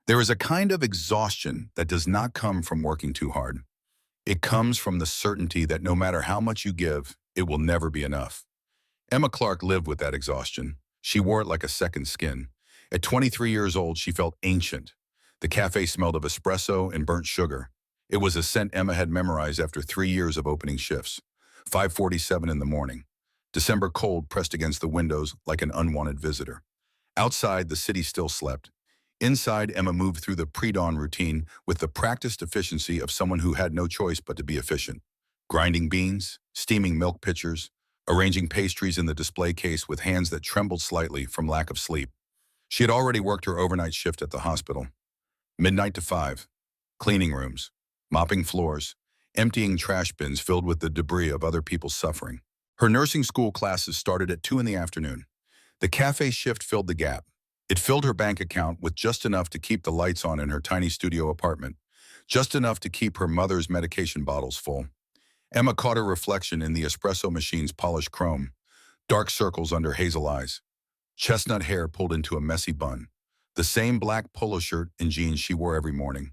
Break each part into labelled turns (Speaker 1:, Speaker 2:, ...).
Speaker 1: There is a kind of exhaustion that does not come from working too hard. It comes from the certainty that no matter how much you give, it will never be enough. Emma Clark lived with that exhaustion. She wore it like a second skin. At 23 years old, she felt ancient. The cafe smelled of espresso and burnt sugar. It was a scent Emma had memorized after 3 years of opening shifts. 5:47 in the morning. December cold pressed against the windows like an unwanted visitor. Outside, the city still slept. Inside, Emma moved through the pre-dawn routine with the practiced efficiency of someone who had no choice but to be efficient. Grinding beans, steaming milk pitchers, arranging pastries in the display case with hands that trembled slightly from lack of sleep. She had already worked her overnight shift at the hospital. Midnight to 5. Cleaning rooms, mopping floors, emptying trash bins filled with the debris of other people's suffering. Her nursing school classes started at 2 in the afternoon. The cafe shift filled the gap. It filled her bank account with just enough to keep the lights on in her tiny studio apartment, just enough to keep her mother's medication bottles full. Emma caught her reflection in the espresso machine's polished chrome, dark circles under hazel eyes, chestnut hair pulled into a messy bun, the same black polo shirt and jeans she wore every morning.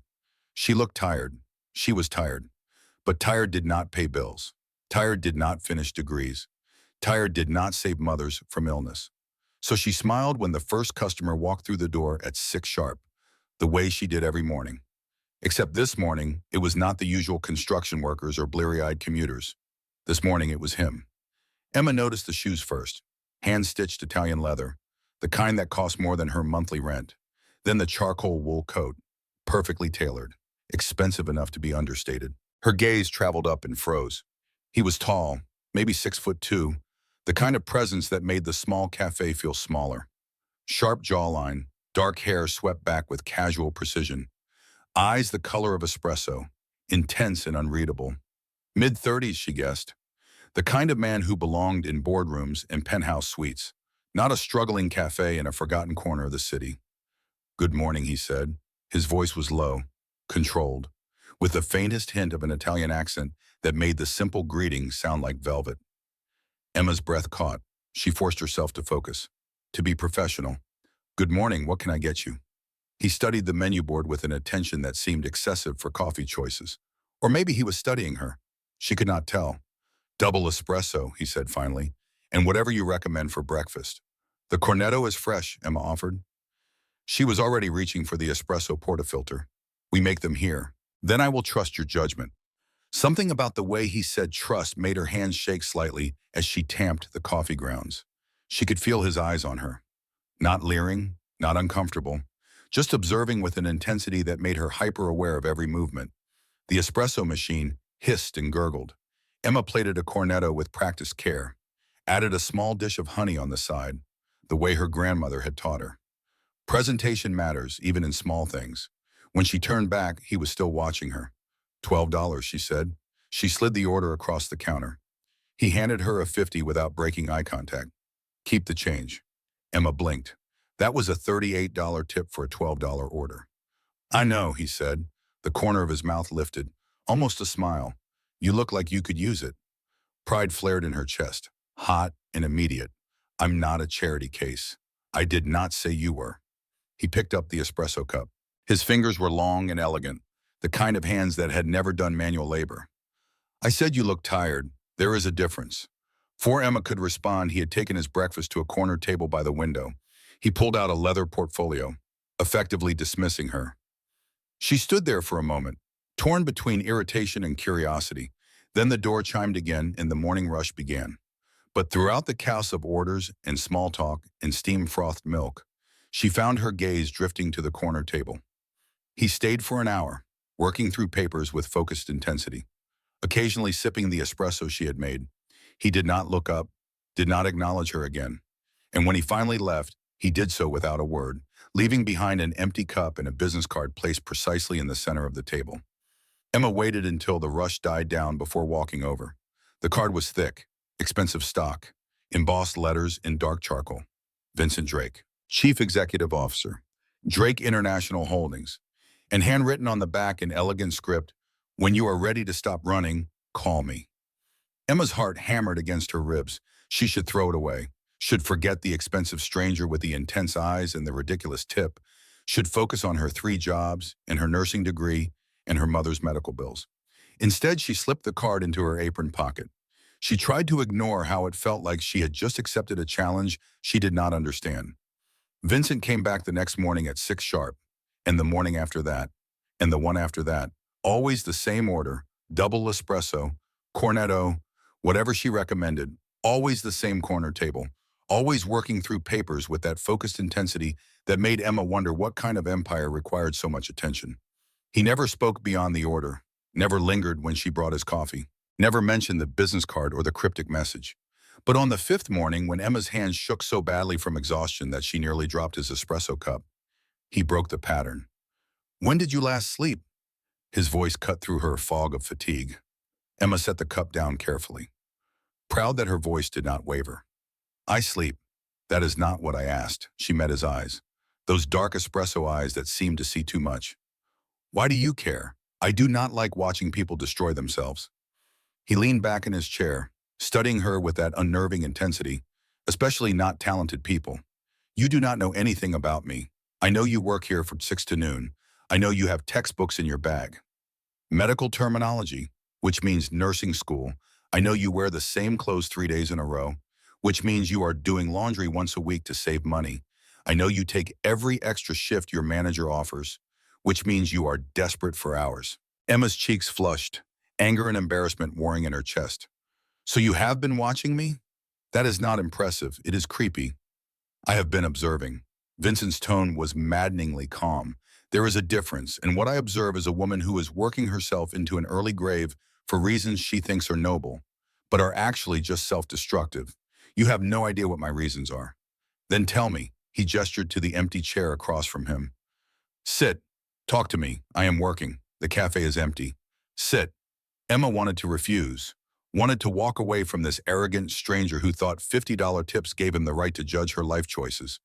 Speaker 1: She looked tired. She was tired. But tired did not pay bills. Tired did not finish degrees. Tired did not save mothers from illness. So she smiled when the first customer walked through the door at 6 sharp, the way she did every morning. Except this morning, it was not the usual construction workers or bleary-eyed commuters. This morning, it was him. Emma noticed the shoes first, hand-stitched Italian leather, the kind that cost more than her monthly rent. Then the charcoal wool coat, perfectly tailored, expensive enough to be understated. Her gaze traveled up and froze. He was tall, maybe 6'2", the kind of presence that made the small cafe feel smaller. Sharp jawline, dark hair swept back with casual precision. Eyes the color of espresso, intense and unreadable. Mid-30s, she guessed. The kind of man who belonged in boardrooms and penthouse suites, not a struggling cafe in a forgotten corner of the city. "Good morning," he said. His voice was low, controlled, with the faintest hint of an Italian accent that made the simple greeting sound like velvet. Emma's breath caught. She forced herself to focus, to be professional. "Good morning, what can I get you?" He studied the menu board with an attention that seemed excessive for coffee choices. Or maybe he was studying her. She could not tell. "Double espresso," he said finally, "and whatever you recommend for breakfast." "The cornetto is fresh," Emma offered. She was already reaching for the espresso portafilter. "We make them here. Then I will trust your judgment." Something about the way he said trust made her hands shake slightly as she tamped the coffee grounds. She could feel his eyes on her. Not leering, not uncomfortable, just observing with an intensity that made her hyper-aware of every movement. The espresso machine hissed and gurgled. Emma plated a cornetto with practiced care, added a small dish of honey on the side, the way her grandmother had taught her. Presentation matters, even in small things. When she turned back, he was still watching her. $12, she said. She slid the order across the counter. He handed her a 50 without breaking eye contact. "Keep the change." Emma blinked. That was a $38 tip for a $12 order. "I know," he said. The corner of his mouth lifted, almost a smile. "You look like you could use it." Pride flared in her chest, hot and immediate. "I'm not a charity case. I did not say you were." He picked up the espresso cup. His fingers were long and elegant, the kind of hands that had never done manual labor. "I said you looked tired. There is a difference." Before Emma could respond, he had taken his breakfast to a corner table by the window. He pulled out a leather portfolio, effectively dismissing her. She stood there for a moment, torn between irritation and curiosity. Then the door chimed again and the morning rush began. But throughout the chaos of orders and small talk and steam-frothed milk, she found her gaze drifting to the corner table. He stayed for an hour, working through papers with focused intensity, occasionally sipping the espresso she had made. He did not look up, did not acknowledge her again. And when he finally left, he did so without a word, leaving behind an empty cup and a business card placed precisely in the center of the table. Emma waited until the rush died down before walking over. The card was thick, expensive stock, embossed letters in dark charcoal. Vincent Drake, Chief Executive Officer, Drake International Holdings, and handwritten on the back in elegant script, "When you are ready to stop running, call me." Emma's heart hammered against her ribs. She should throw it away, should forget the expensive stranger with the intense eyes and the ridiculous tip, should focus on her 3 jobs and her nursing degree and her mother's medical bills. Instead, she slipped the card into her apron pocket. She tried to ignore how it felt like she had just accepted a challenge she did not understand. Vincent came back the next morning at 6 sharp, and the morning after that, and the one after that, always the same order, double espresso, cornetto, whatever she recommended, always the same corner table, always working through papers with that focused intensity that made Emma wonder what kind of empire required so much attention. He never spoke beyond the order, never lingered when she brought his coffee, never mentioned the business card or the cryptic message. But on the 5th morning, when Emma's hands shook so badly from exhaustion that she nearly dropped his espresso cup, he broke the pattern. "When did you last sleep?" His voice cut through her fog of fatigue. Emma set the cup down carefully, proud that her voice did not waver. "I sleep. That is not what I asked." She met his eyes, those dark espresso eyes that seemed to see too much. "Why do you care? I do not like watching people destroy themselves." He leaned back in his chair, studying her with that unnerving intensity, especially not talented people. "You do not know anything about me. I know you work here from 6 to noon. I know you have textbooks in your bag. Medical terminology, which means nursing school. I know you wear the same clothes 3 days in a row, which means you are doing laundry once a week to save money. I know you take every extra shift your manager offers, which means you are desperate for hours." Emma's cheeks flushed, anger and embarrassment warring in her chest. "So you have been watching me? That is not impressive. It is creepy." "I have been observing." Vincent's tone was maddeningly calm. "There is a difference, and what I observe is a woman who is working herself into an early grave for reasons she thinks are noble, but are actually just self-destructive. You have no idea what my reasons are." "Then tell me." He gestured to the empty chair across from him. "Sit. Talk to me. I am working. The cafe is empty. Sit." Emma wanted to refuse, wanted to walk away from this arrogant stranger who thought $50 tips gave him the right to judge her life choices.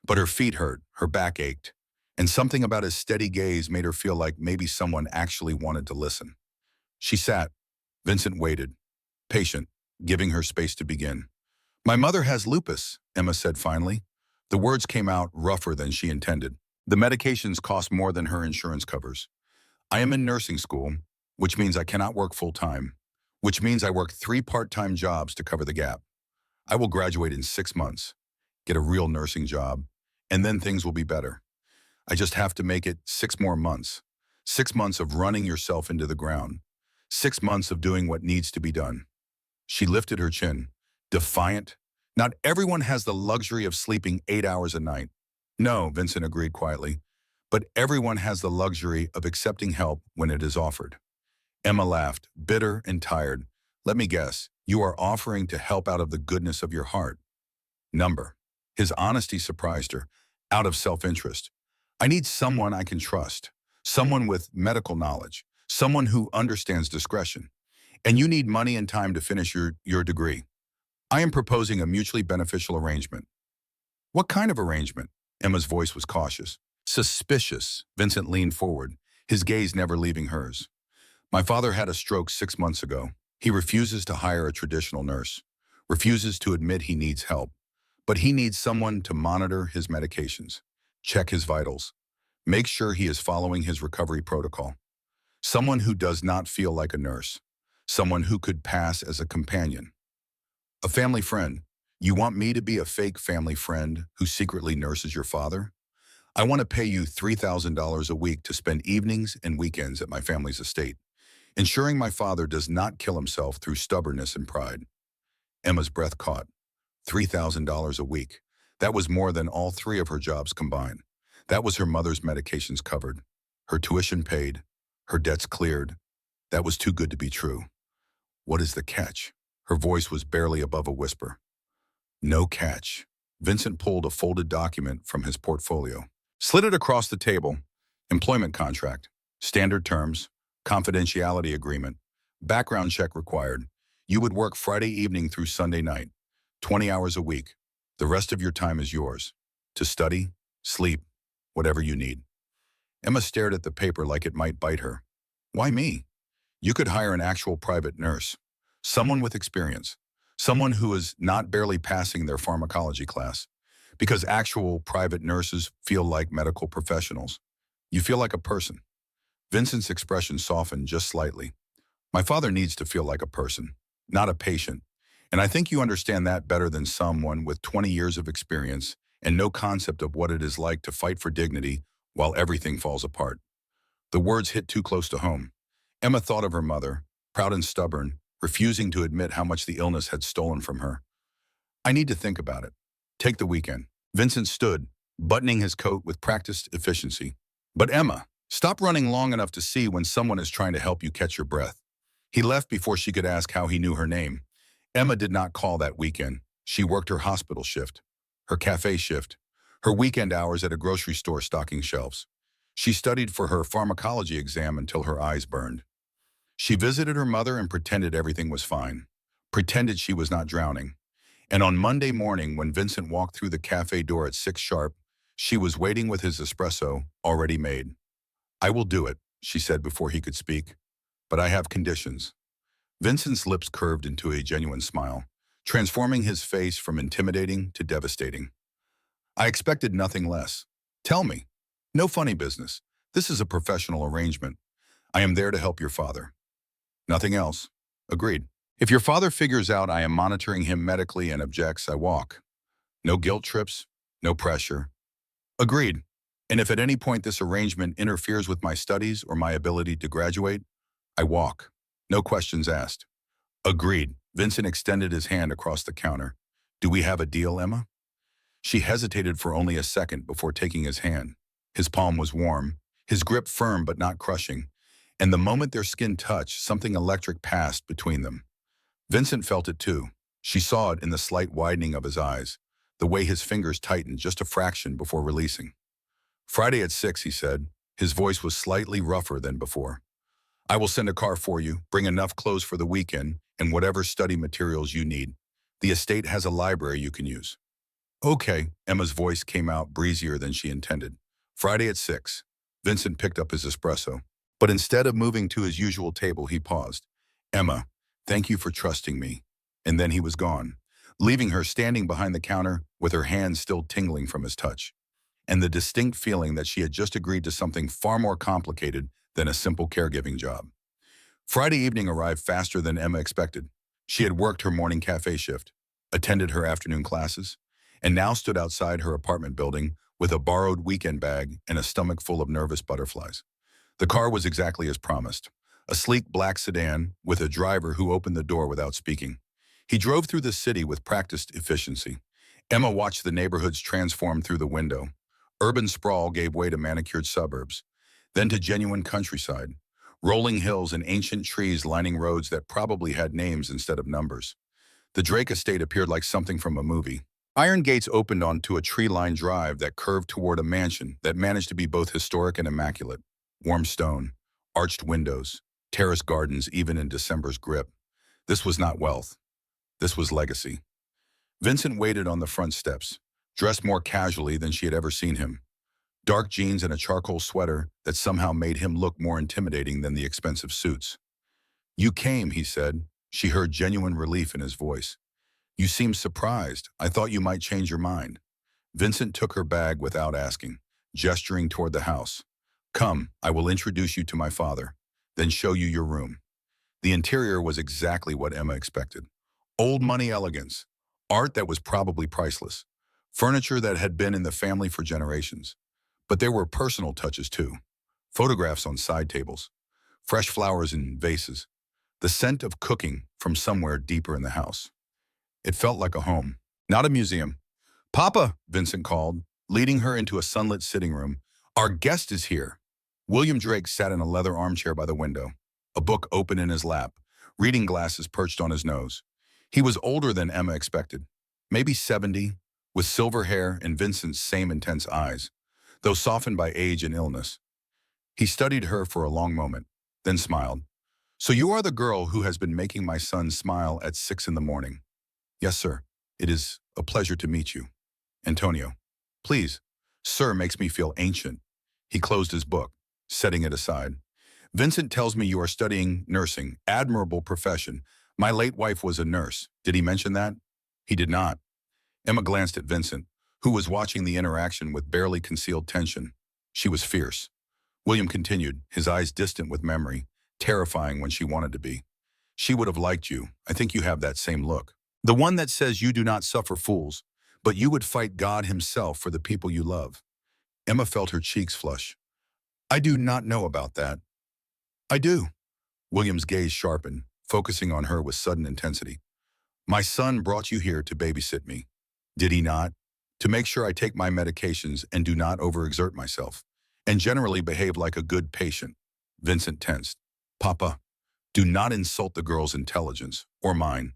Speaker 1: But her feet hurt, her back ached, and something about his steady gaze made her feel like maybe someone actually wanted to listen. She sat. Vincent waited, patient, giving her space to begin. "My mother has lupus," Emma said finally. The words came out rougher than she intended. "The medications cost more than her insurance covers. I am in nursing school, which means I cannot work full-time, which means I work 3 part-time jobs to cover the gap. I will graduate in 6 months, get a real nursing job, and then things will be better. I just have to make it 6 more months. 6 months of running yourself into the ground. 6 months of doing what needs to be done." She lifted her chin, defiant. "Not everyone has the luxury of sleeping 8 hours a night." "No," Vincent agreed quietly, "but everyone has the luxury of accepting help when it is offered." Emma laughed, bitter and tired. "Let me guess, you are offering to help out of the goodness of your heart." Number. His honesty surprised her, out of self-interest. "I need someone I can trust, someone with medical knowledge, someone who understands discretion. And you need money and time to finish your degree. I am proposing a mutually beneficial arrangement." "What kind of arrangement?" Emma's voice was cautious. Suspicious. Vincent leaned forward, his gaze never leaving hers. "My father had a stroke 6 months ago. He refuses to hire a traditional nurse, refuses to admit he needs help. But he needs someone to monitor his medications, check his vitals, make sure he is following his recovery protocol. Someone who does not feel like a nurse, someone who could pass as a companion. A family friend. You want me to be a fake family friend who secretly nurses your father? I want to pay you $3,000 a week to spend evenings and weekends at my family's estate, ensuring my father does not kill himself through stubbornness and pride." Emma's breath caught. $3,000 a week. That was more than all 3 of her jobs combined. That was her mother's medications covered, her tuition paid, her debts cleared. That was too good to be true. "What is the catch?" Her voice was barely above a whisper. "No catch." Vincent pulled a folded document from his portfolio, slid it across the table. "Employment contract, standard terms, confidentiality agreement, background check required. You would work Friday evening through Sunday night, 20 hours a week. The rest of your time is yours, to study, sleep, whatever you need." Emma stared at the paper like it might bite her. "Why me? You could hire an actual private nurse, someone with experience, someone who is not barely passing their pharmacology class. Because actual private nurses feel like medical professionals. You feel like a person. Vincent's expression softened just slightly. My father needs to feel like a person, not a patient. And I think you understand that better than someone with 20 years of experience and no concept of what it is like to fight for dignity while everything falls apart. The words hit too close to home. Emma thought of her mother, proud and stubborn, refusing to admit how much the illness had stolen from her. I need to think about it. Take the weekend. Vincent stood, buttoning his coat with practiced efficiency. But Emma, stop running long enough to see when someone is trying to help you catch your breath. He left before she could ask how he knew her name. Emma did not call that weekend. She worked her hospital shift, her cafe shift, her weekend hours at a grocery store stocking shelves. She studied for her pharmacology exam until her eyes burned. She visited her mother and pretended everything was fine, pretended she was not drowning. And on Monday morning, when Vincent walked through the cafe door at 6 sharp, she was waiting with his espresso already made. I will do it, she said before he could speak, but I have conditions. Vincent's lips curved into a genuine smile, transforming his face from intimidating to devastating. I expected nothing less. Tell me. No funny business. This is a professional arrangement. I am there to help your father. Nothing else. Agreed. If your father figures out I am monitoring him medically and objects, I walk. No guilt trips, no pressure. Agreed. And if at any point this arrangement interferes with my studies or my ability to graduate, I walk. No questions asked. Agreed. Vincent extended his hand across the counter. Do we have a deal, Emma? She hesitated for only a second before taking his hand. His palm was warm, his grip firm but not crushing, and the moment their skin touched, something electric passed between them. Vincent felt it too. She saw it in the slight widening of his eyes, the way his fingers tightened just a fraction before releasing. Friday at 6, he said. His voice was slightly rougher than before. I will send a car for you, bring enough clothes for the weekend, and whatever study materials you need. The estate has a library you can use. Okay, Emma's voice came out breezier than she intended. Friday at 6. Vincent picked up his espresso. But instead of moving to his usual table, he paused. Emma, thank you for trusting me. And then he was gone, leaving her standing behind the counter with her hands still tingling from his touch, and the distinct feeling that she had just agreed to something far more complicated than a simple caregiving job. Friday evening arrived faster than Emma expected. She had worked her morning cafe shift, attended her afternoon classes, and now stood outside her apartment building with a borrowed weekend bag and a stomach full of nervous butterflies. The car was exactly as promised, a sleek black sedan with a driver who opened the door without speaking. He drove through the city with practiced efficiency. Emma watched the neighborhoods transform through the window. Urban sprawl gave way to manicured suburbs, then to genuine countryside, rolling hills and ancient trees lining roads that probably had names instead of numbers. The Drake estate appeared like something from a movie. Iron gates opened onto a tree-lined drive that curved toward a mansion that managed to be both historic and immaculate. Warm stone, arched windows, terraced gardens even in December's grip. This was not wealth. This was legacy. Vincent waited on the front steps, dressed more casually than she had ever seen him. Dark jeans and a charcoal sweater that somehow made him look more intimidating than the expensive suits. You came, he said. She heard genuine relief in his voice. You seem surprised. I thought you might change your mind. Vincent took her bag without asking, gesturing toward the house. Come, I will introduce you to my father, then show you your room. The interior was exactly what Emma expected. Old money elegance, art that was probably priceless, furniture that had been in the family for generations. But there were personal touches too. Photographs on side tables, fresh flowers in vases, the scent of cooking from somewhere deeper in the house. It felt like a home, not a museum. Papa, Vincent called, leading her into a sunlit sitting room. Our guest is here. William Drake sat in a leather armchair by the window, a book open in his lap, reading glasses perched on his nose. He was older than Emma expected, maybe 70, with silver hair and Vincent's same intense eyes, though softened by age and illness. He studied her for a long moment, then smiled. So you are the girl who has been making my son smile at 6 in the morning. Yes, sir. It is a pleasure to meet you. Antonio. Please. Sir makes me feel ancient. He closed his book, setting it aside. Vincent tells me you are studying nursing. Admirable profession. My late wife was a nurse. Did he mention that? He did not. Emma glanced at Vincent, who was watching the interaction with barely concealed tension. She was fierce. William continued, his eyes distant with memory, terrifying when she wanted to be. She would have liked you. I think you have that same look. The one that says you do not suffer fools, but you would fight God himself for the people you love. Emma felt her cheeks flush. I do not know about that. I do. William's gaze sharpened, focusing on her with sudden intensity. My son brought you here to babysit me. Did he not? To make sure I take my medications and do not overexert myself, and generally behave like a good patient. Vincent tensed. Papa, do not insult the girl's intelligence, or mine.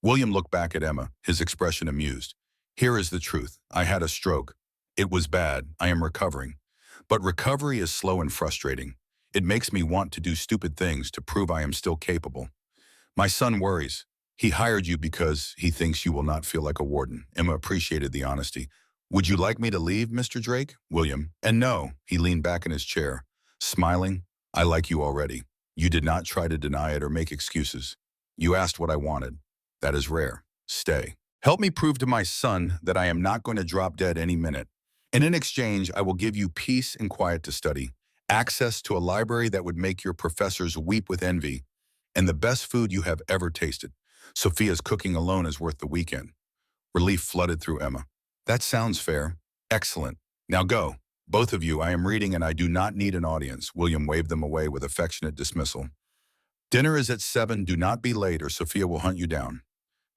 Speaker 1: William looked back at Emma, his expression amused. Here is the truth. I had a stroke. It was bad. I am recovering. But recovery is slow and frustrating. It makes me want to do stupid things to prove I am still capable. My son worries. He hired you because he thinks you will not feel like a warden. Emma appreciated the honesty. Would you like me to leave, Mr. Drake? William. And no, he leaned back in his chair, smiling. I like you already. You did not try to deny it or make excuses. You asked what I wanted. That is rare. Stay. Help me prove to my son that I am not going to drop dead any minute. And in exchange, I will give you peace and quiet to study, access to a library that would make your professors weep with envy, and the best food you have ever tasted. Sophia's cooking alone is worth the weekend. Relief flooded through Emma. That sounds fair. Excellent. Now go. Both of you, I am reading and I do not need an audience. William waved them away with affectionate dismissal. Dinner is at 7. Do not be late or Sophia will hunt you down.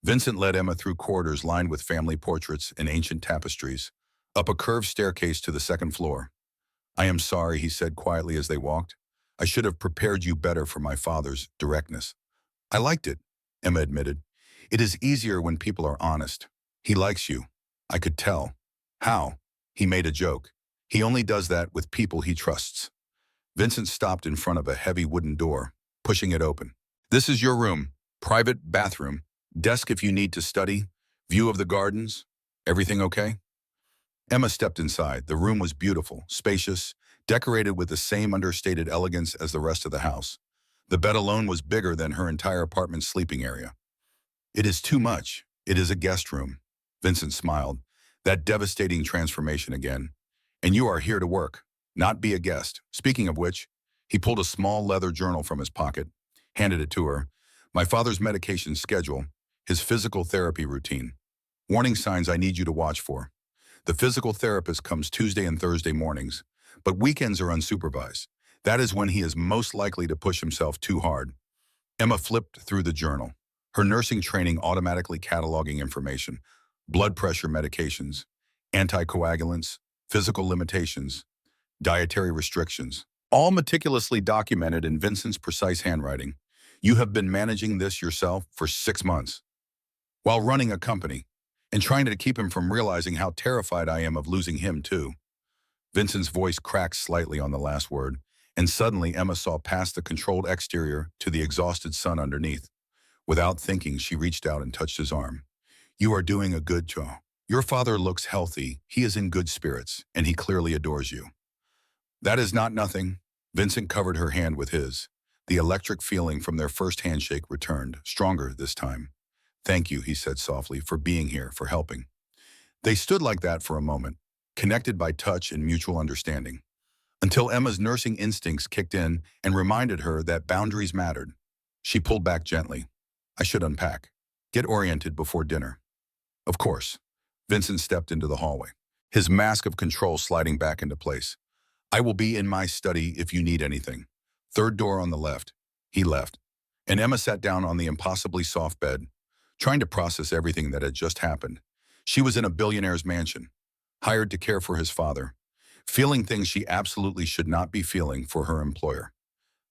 Speaker 1: Vincent led Emma through corridors lined with family portraits and ancient tapestries, up a curved staircase to the second floor. I am sorry, he said quietly as they walked. I should have prepared you better for my father's directness. I liked it, Emma admitted. It is easier when people are honest. He likes you. I could tell. How? He made a joke. He only does that with people he trusts. Vincent stopped in front of a heavy wooden door, pushing it open. This is your room. Private bathroom. Desk if you need to study. View of the gardens. Everything okay? Emma stepped inside. The room was beautiful, spacious, decorated with the same understated elegance as the rest of the house. The bed alone was bigger than her entire apartment's sleeping area. It is too much. It is a guest room. Vincent smiled. That devastating transformation again. And you are here to work, not be a guest. Speaking of which, he pulled a small leather journal from his pocket, handed it to her. My father's medication schedule, his physical therapy routine. Warning signs I need you to watch for. The physical therapist comes Tuesday and Thursday mornings, but weekends are unsupervised. That is when he is most likely to push himself too hard. Emma flipped through the journal, her nursing training automatically cataloging information, blood pressure medications, anticoagulants, physical limitations, dietary restrictions, all meticulously documented in Vincent's precise handwriting. You have been managing this yourself for 6 months, while running a company, and trying to keep him from realizing how terrified I am of losing him too. Vincent's voice cracked slightly on the last word, and suddenly Emma saw past the controlled exterior to the exhausted son underneath. Without thinking, she reached out and touched his arm. You are doing a good job. Your father looks healthy, he is in good spirits, and he clearly adores you. That is not nothing. Vincent covered her hand with his. The electric feeling from their first handshake returned, stronger this time. Thank you, he said softly, for being here, for helping. They stood like that for a moment, connected by touch and mutual understanding, until Emma's nursing instincts kicked in and reminded her that boundaries mattered. She pulled back gently. I should unpack. Get oriented before dinner. Of course. Vincent stepped into the hallway, his mask of control sliding back into place. I will be in my study if you need anything. Third door on the left. He left, and Emma sat down on the impossibly soft bed, trying to process everything that had just happened. She was in a billionaire's mansion, hired to care for his father, feeling things she absolutely should not be feeling for her employer.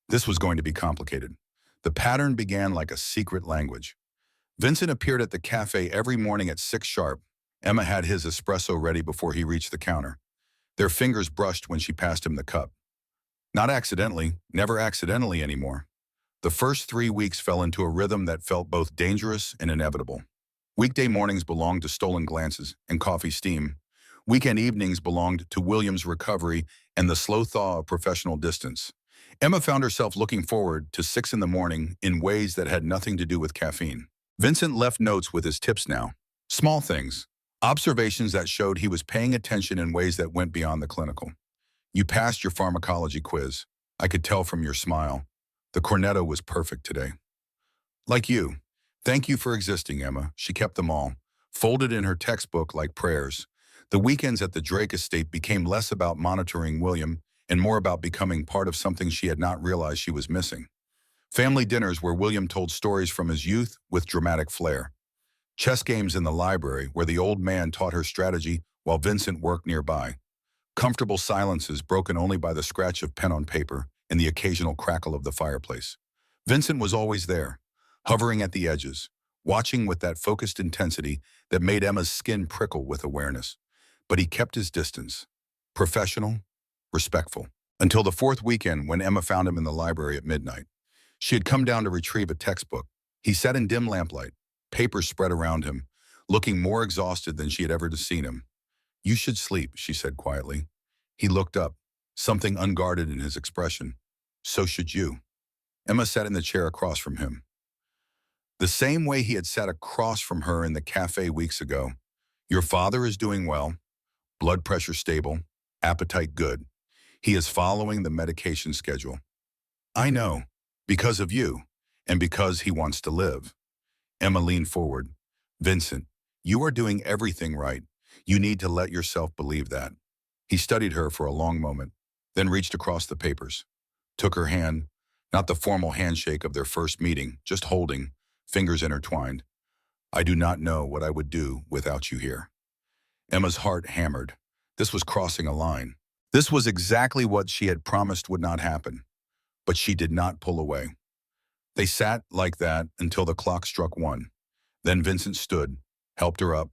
Speaker 1: This was going to be complicated. The pattern began like a secret language. Vincent appeared at the cafe every morning at 6 sharp. Emma had his espresso ready before he reached the counter. Their fingers brushed when she passed him the cup. Not accidentally, never accidentally anymore. The first 3 weeks fell into a rhythm that felt both dangerous and inevitable. Weekday mornings belonged to stolen glances and coffee steam. Weekend evenings belonged to William's recovery and the slow thaw of professional distance. Emma found herself looking forward to 6 in the morning in ways that had nothing to do with caffeine. Vincent left notes with his tips now. Small things, Observations that showed he was paying attention in ways that went beyond the clinical. You passed your pharmacology quiz. I could tell from your smile. The cornetto was perfect today. Like you. Thank you for existing, Emma. She kept them all, folded in her textbook like prayers. The weekends at the Drake estate became less about monitoring William and more about becoming part of something she had not realized she was missing. Family dinners where William told stories from his youth with dramatic flair. Chess games in the library where the old man taught her strategy while Vincent worked nearby. Comfortable silences broken only by the scratch of pen on paper and the occasional crackle of the fireplace. Vincent was always there, hovering at the edges, watching with that focused intensity that made Emma's skin prickle with awareness. But he kept his distance, professional, respectful, until the fourth weekend when Emma found him in the library at midnight. She had come down to retrieve a textbook. He sat in dim lamplight, papers spread around him, looking more exhausted than she had ever seen him. You should sleep, she said quietly. He looked up, something unguarded in his expression. So should you. Emma sat in the chair across from him. The same way he had sat across from her in the cafe weeks ago. Your father is doing well, blood pressure stable, appetite good. He is following the medication schedule. I know, because of you, and because he wants to live. Emma leaned forward. Vincent, you are doing everything right. You need to let yourself believe that. He studied her for a long moment, then reached across the papers, took her hand, not the formal handshake of their first meeting, just holding, fingers intertwined. I do not know what I would do without you here. Emma's heart hammered. This was crossing a line. This was exactly what she had promised would not happen, but she did not pull away. They sat like that until the clock struck 1. Then Vincent stood, helped her up,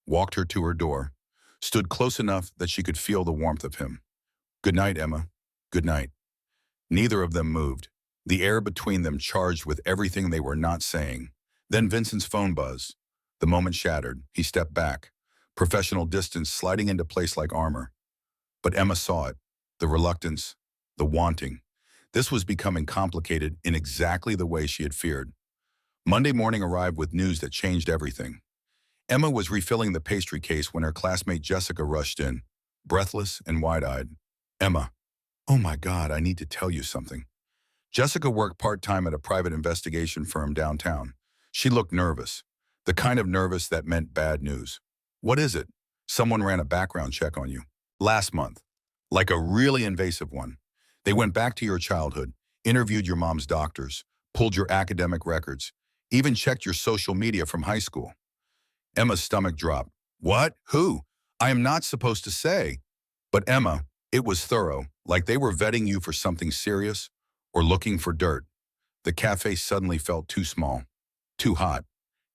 Speaker 1: walked her to her door, stood close enough that she could feel the warmth of him. Good night, Emma. Good night. Neither of them moved, the air between them charged with everything they were not saying. Then Vincent's phone buzzed. The moment shattered. He stepped back, professional distance sliding into place like armor. But Emma saw it, the reluctance, the wanting. This was becoming complicated in exactly the way she had feared. Monday morning arrived with news that changed everything. Emma was refilling the pastry case when her classmate Jessica rushed in, breathless and wide-eyed. Emma, oh my God, I need to tell you something. Jessica worked part-time at a private investigation firm downtown. She looked nervous, the kind of nervous that meant bad news. What is it? Someone ran a background check on you. Last month. Like a really invasive one. They went back to your childhood, interviewed your mom's doctors, pulled your academic records, even checked your social media from high school. Emma's stomach dropped. What? Who? I am not supposed to say. But Emma, it was thorough, like they were vetting you for something serious or looking for dirt. The cafe suddenly felt too small, too hot.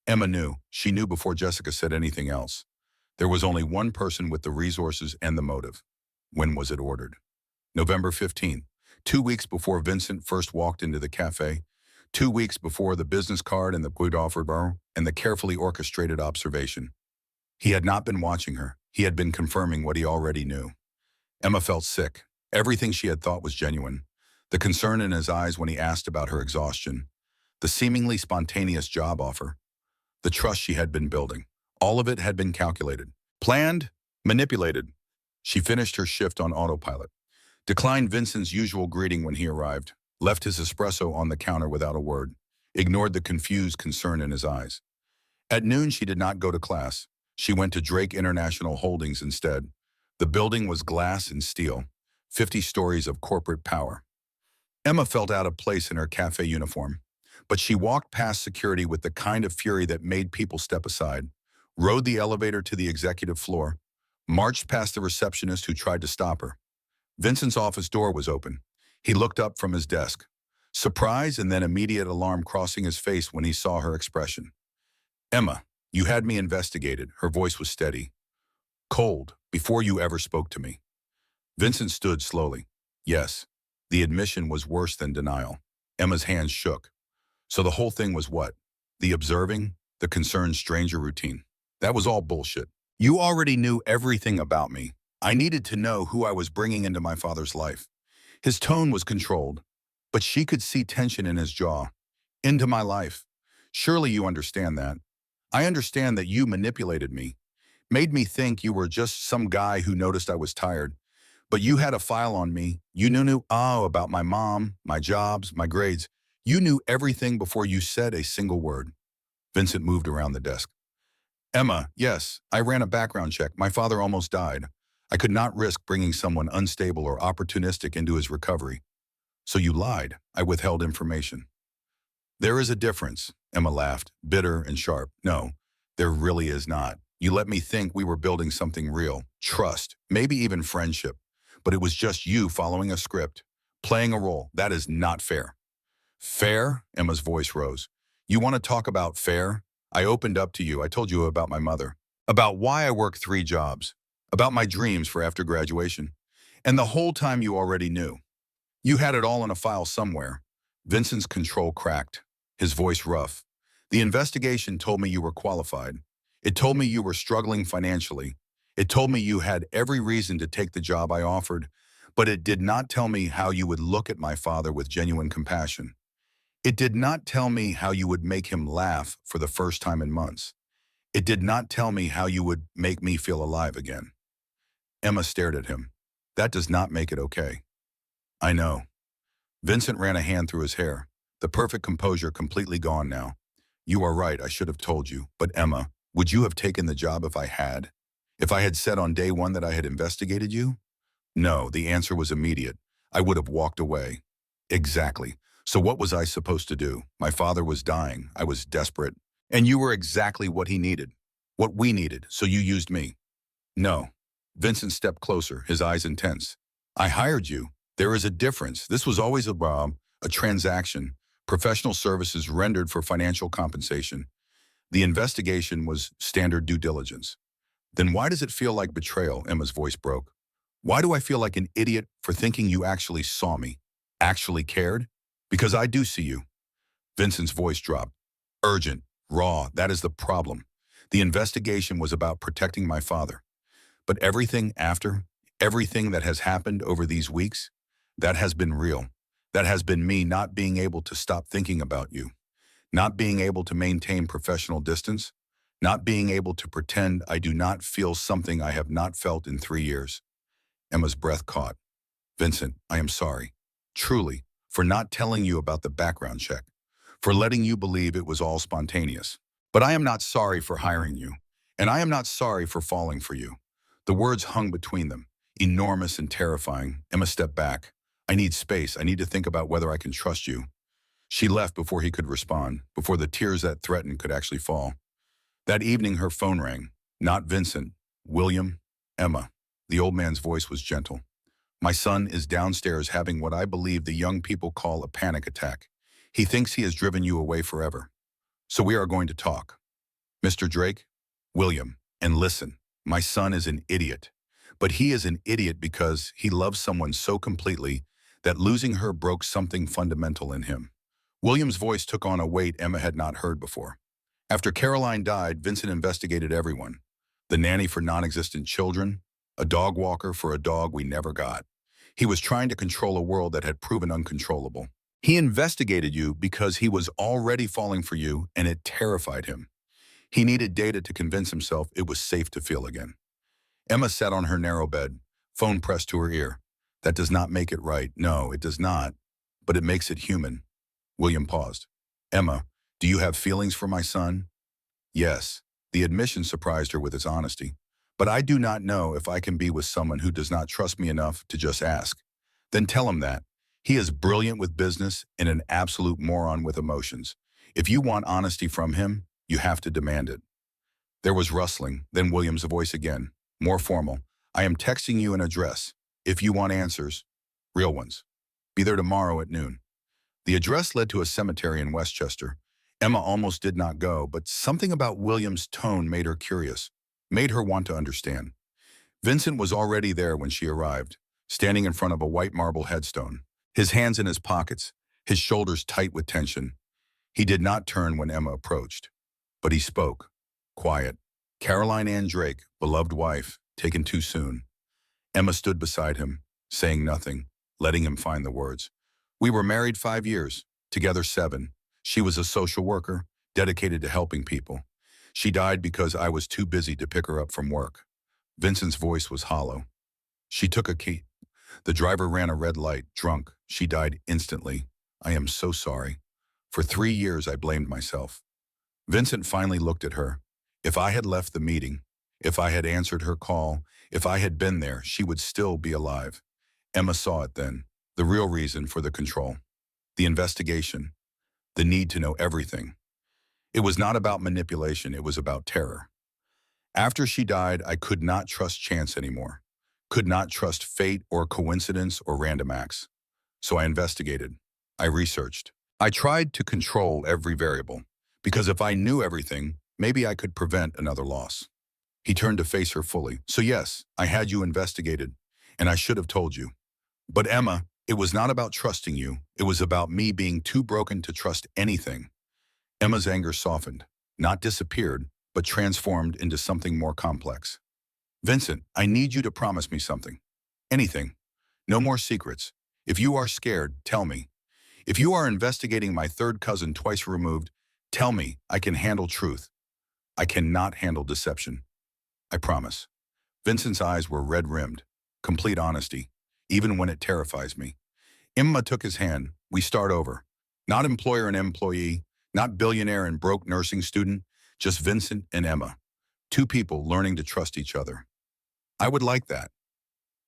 Speaker 1: Emma knew. She knew before Jessica said anything else. There was only one person with the resources and the motive. When was it ordered? November 15th, 2 weeks before Vincent first walked into the cafe, 2 weeks before the business card and the good offer bar and the carefully orchestrated observation. He had not been watching her. He had been confirming what he already knew. Emma felt sick. Everything she had thought was genuine. The concern in his eyes when he asked about her exhaustion. The seemingly spontaneous job offer. The trust she had been building. All of it had been calculated. Planned, manipulated. She finished her shift on autopilot. Declined Vincent's usual greeting when he arrived. Left his espresso on the counter without a word. Ignored the confused concern in his eyes. At noon, she did not go to class. She went to Drake International Holdings instead. The building was glass and steel, 50 stories of corporate power. Emma felt out of place in her cafe uniform, but she walked past security with the kind of fury that made people step aside, rode the elevator to the executive floor, marched past the receptionist who tried to stop her. Vincent's office door was open. He looked up from his desk, surprise and then immediate alarm crossing his face when he saw her expression. Emma, you had me investigated. Her voice was steady. Cold, before you ever spoke to me. Vincent stood slowly. Yes, the admission was worse than denial. Emma's hands shook. So the whole thing was what? The observing, the concerned stranger routine. That was all bullshit. You already knew everything about me. I needed to know who I was bringing into my father's life. His tone was controlled, but she could see tension in his jaw. Into my life. Surely you understand that. I understand that you manipulated me. Made me think you were just some guy who noticed I was tired. But you had a file on me. You knew about my mom, my jobs, my grades. You knew everything before you said a single word. Vincent moved around the desk. Emma, yes, I ran a background check. My father almost died. I could not risk bringing someone unstable or opportunistic into his recovery. So you lied. I withheld information. There is a difference, Emma laughed, bitter and sharp. No, there really is not. You let me think we were building something real, trust, maybe even friendship. But it was just you following a script, playing a role. That is not fair. Fair? Emma's voice rose. You want to talk about fair? I opened up to you. I told you about my mother, about why I work 3 jobs, about my dreams for after graduation. And the whole time you already knew. You had it all in a file somewhere. Vincent's control cracked, his voice rough. The investigation told me you were qualified. It told me you were struggling financially. It told me you had every reason to take the job I offered, but it did not tell me how you would look at my father with genuine compassion. It did not tell me how you would make him laugh for the first time in months. It did not tell me how you would make me feel alive again. Emma stared at him. That does not make it okay. I know. Vincent ran a hand through his hair, the perfect composure completely gone now. You are right, I should have told you. But Emma, would you have taken the job if I had? If I had said on day 1 that I had investigated you? No, the answer was immediate. I would have walked away. Exactly. So what was I supposed to do? My father was dying. I was desperate. And you were exactly what he needed. What we needed. So you used me. No. Vincent stepped closer, his eyes intense. I hired you. There is a difference. This was always a transaction. Professional services rendered for financial compensation. The investigation was standard due diligence. Then why does it feel like betrayal? Emma's voice broke. Why do I feel like an idiot for thinking you actually saw me? Actually cared? Because I do see you. Vincent's voice dropped. Urgent, raw, that is the problem. The investigation was about protecting my father. But everything after, everything that has happened over these weeks, that has been real. That has been me not being able to stop thinking about you. Not being able to maintain professional distance. Not being able to pretend I do not feel something I have not felt in 3 years. Emma's breath caught. Vincent, I am sorry. Truly, for not telling you about the background check. For letting you believe it was all spontaneous. But I am not sorry for hiring you. And I am not sorry for falling for you. The words hung between them, enormous and terrifying. Emma stepped back. I need space. I need to think about whether I can trust you. She left before he could respond, before the tears that threatened could actually fall. That evening her phone rang. Not Vincent. William. Emma. The old man's voice was gentle. My son is downstairs having what I believe the young people call a panic attack. He thinks he has driven you away forever. So we are going to talk. Mr. Drake, William, and listen, my son is an idiot. But he is an idiot because he loves someone so completely that losing her broke something fundamental in him. William's voice took on a weight Emma had not heard before. After Caroline died, Vincent investigated everyone. The nanny for non-existent children, a dog walker for a dog we never got. He was trying to control a world that had proven uncontrollable. He investigated you because he was already falling for you and it terrified him. He needed data to convince himself it was safe to feel again. Emma sat on her narrow bed, phone pressed to her ear. That does not make it right. No, it does not. But it makes it human. William paused. Emma, do you have feelings for my son? Yes. The admission surprised her with its honesty. But I do not know if I can be with someone who does not trust me enough to just ask. Then tell him that. He is brilliant with business and an absolute moron with emotions. If you want honesty from him, you have to demand it. There was rustling, then William's voice again, more formal. I am texting you an address. If you want answers, real ones. Be there tomorrow at noon. The address led to a cemetery in Westchester. Emma almost did not go, but something about William's tone made her curious, made her want to understand. Vincent was already there when she arrived, standing in front of a white marble headstone, his hands in his pockets, his shoulders tight with tension. He did not turn when Emma approached, but he spoke, quiet. Caroline Ann Drake, beloved wife, taken too soon. Emma stood beside him, saying nothing, letting him find the words. We were married 5 years, together 7. She was a social worker, dedicated to helping people. She died because I was too busy to pick her up from work. Vincent's voice was hollow. She took a key. The driver ran a red light, drunk. She died instantly. I am so sorry. For 3 years, I blamed myself. Vincent finally looked at her. If I had left the meeting, if I had answered her call, if I had been there, she would still be alive. Emma saw it then. The real reason for the control. The investigation. The need to know everything. It was not about manipulation, it was about terror. After she died, I could not trust chance anymore. Could not trust fate or coincidence or random acts. So I investigated. I researched. I tried to control every variable. Because if I knew everything, maybe I could prevent another loss. He turned to face her fully. So yes, I had you investigated, and I should have told you. But Emma, it was not about trusting you. It was about me being too broken to trust anything. Emma's anger softened, not disappeared, but transformed into something more complex. Vincent, I need you to promise me something. Anything. No more secrets. If you are scared, tell me. If you are investigating my third cousin twice removed, tell me. I can handle truth. I cannot handle deception. I promise. Vincent's eyes were red-rimmed. Complete honesty, even when it terrifies me. Emma took his hand. We start over. Not employer and employee, not billionaire and broke nursing student, just Vincent and Emma. Two people learning to trust each other. I would like that.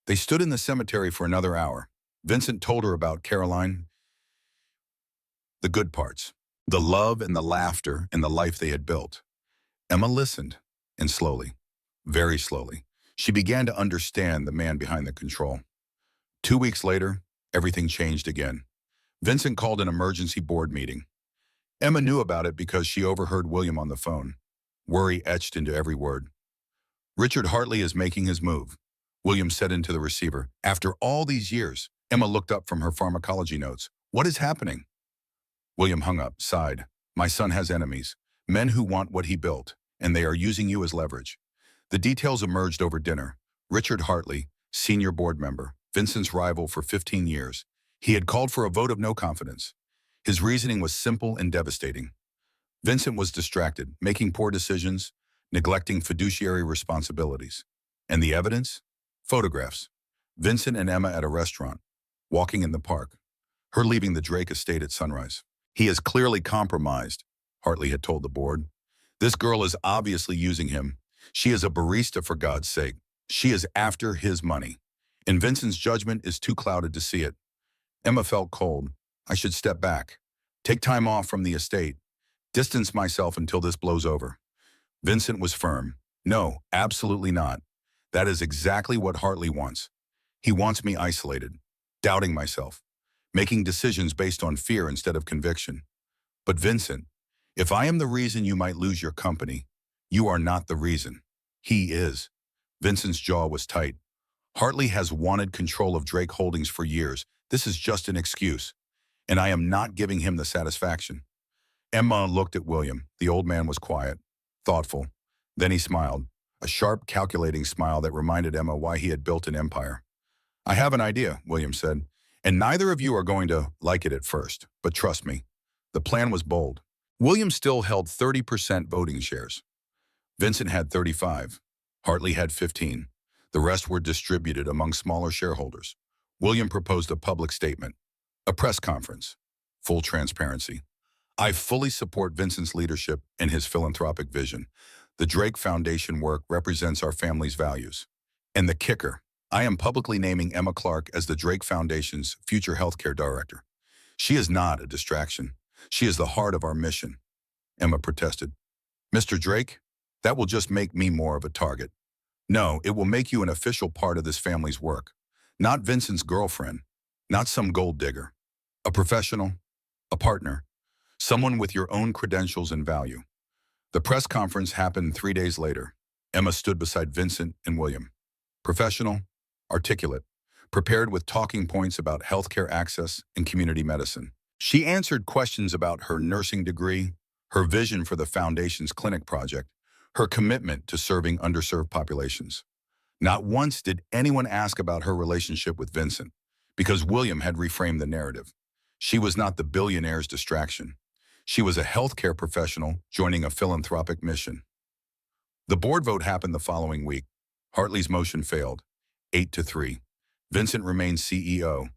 Speaker 1: They stood in the cemetery for another hour. Vincent told her about Caroline, the good parts, the love and the laughter and the life they had built. Emma listened, and slowly, very slowly, she began to understand the man behind the control. 2 weeks later, everything changed again. Vincent called an emergency board meeting. Emma knew about it because she overheard William on the phone. Worry etched into every word. Richard Hartley is making his move, William said into the receiver. After all these years, Emma looked up from her pharmacology notes. What is happening? William hung up, sighed. My son has enemies, men who want what he built, and they are using you as leverage. The details emerged over dinner. Richard Hartley, senior board member, Vincent's rival for 15 years. He had called for a vote of no confidence. His reasoning was simple and devastating. Vincent was distracted, making poor decisions, neglecting fiduciary responsibilities. And the evidence? Photographs. Vincent and Emma at a restaurant, walking in the park, her leaving the Drake estate at sunrise. He is clearly compromised, Hartley had told the board. This girl is obviously using him. She is a barista for God's sake. She is after his money. And Vincent's judgment is too clouded to see it. Emma felt cold. I should step back, take time off from the estate, distance myself until this blows over. Vincent was firm. No, absolutely not. That is exactly what Hartley wants. He wants me isolated, doubting myself, making decisions based on fear instead of conviction. But Vincent, if I am the reason you might lose your company, you are not the reason. He is. Vincent's jaw was tight. Hartley has wanted control of Drake Holdings for years. This is just an excuse, and I am not giving him the satisfaction. Emma looked at William. The old man was quiet, thoughtful. Then he smiled, a sharp, calculating smile that reminded Emma why he had built an empire. I have an idea, William said, and neither of you are going to like it at first, but trust me. The plan was bold. William still held 30% voting shares. Vincent had 35. Hartley had 15. The rest were distributed among smaller shareholders. William proposed a public statement, a press conference, full transparency. I fully support Vincent's leadership and his philanthropic vision. The Drake Foundation work represents our family's values. And the kicker, I am publicly naming Emma Clark as the Drake Foundation's future healthcare director. She is not a distraction. She is the heart of our mission. Emma protested. Mr. Drake, that will just make me more of a target. No, it will make you an official part of this family's work. Not Vincent's girlfriend, not some gold digger. A professional, a partner, someone with your own credentials and value. The press conference happened 3 days later. Emma stood beside Vincent and William. Professional, articulate, prepared with talking points about healthcare access and community medicine. She answered questions about her nursing degree, her vision for the Foundation's clinic project, her commitment to serving underserved populations. Not once did anyone ask about her relationship with Vincent, because William had reframed the narrative. She was not the billionaire's distraction. She was a healthcare professional joining a philanthropic mission. The board vote happened the following week. Hartley's motion failed, 8-3. Vincent remained CEO.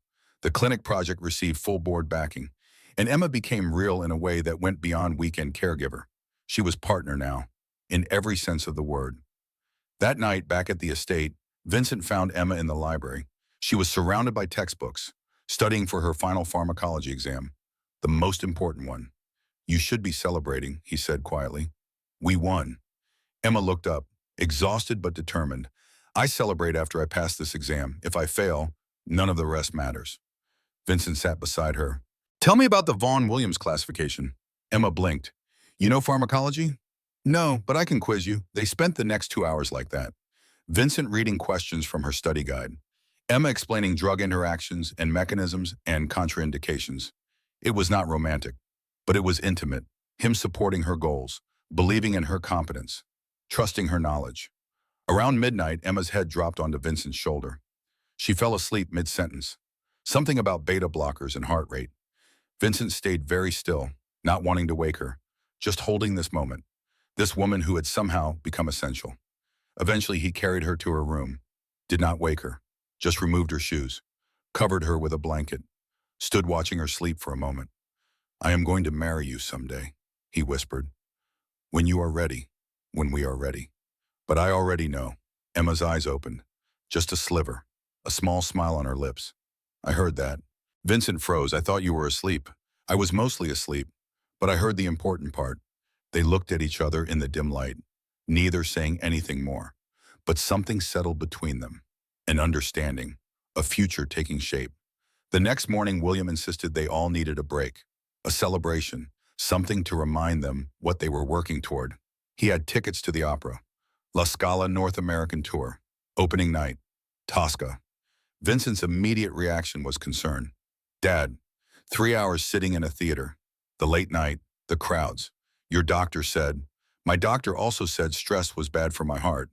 Speaker 1: The clinic project received full board backing, and Emma became real in a way that went beyond weekend caregiver. She was partner now, in every sense of the word. That night, back at the estate, Vincent found Emma in the library. She was surrounded by textbooks, studying for her final pharmacology exam, the most important one. "You should be celebrating," he said quietly. "We won." Emma looked up, exhausted but determined. "I celebrate after I pass this exam. If I fail, none of the rest matters." Vincent sat beside her. "Tell me about the Vaughan Williams classification." Emma blinked. "You know pharmacology?" "No, but I can quiz you." They spent the next 2 hours like that. Vincent reading questions from her study guide. Emma explaining drug interactions and mechanisms and contraindications. It was not romantic, but it was intimate. Him supporting her goals, believing in her competence, trusting her knowledge. Around midnight, Emma's head dropped onto Vincent's shoulder. She fell asleep mid-sentence. Something about beta blockers and heart rate. Vincent stayed very still, not wanting to wake her, just holding this moment, this woman who had somehow become essential. Eventually, he carried her to her room, did not wake her, just removed her shoes, covered her with a blanket, stood watching her sleep for a moment. "I am going to marry you someday," he whispered. "When you are ready, when we are ready." "But I already know." Emma's eyes opened, just a sliver, a small smile on her lips. "I heard that." Vincent froze. "I thought you were asleep." "I was mostly asleep, but I heard the important part." They looked at each other in the dim light, neither saying anything more. But something settled between them, an understanding, a future taking shape. The next morning, William insisted they all needed a break, a celebration, something to remind them what they were working toward. He had tickets to the opera, La Scala North American tour, opening night, Tosca. Vincent's immediate reaction was concern. "Dad, 3 hours sitting in a theater, the late night, the crowds. Your doctor said." "My doctor also said stress was bad for my heart."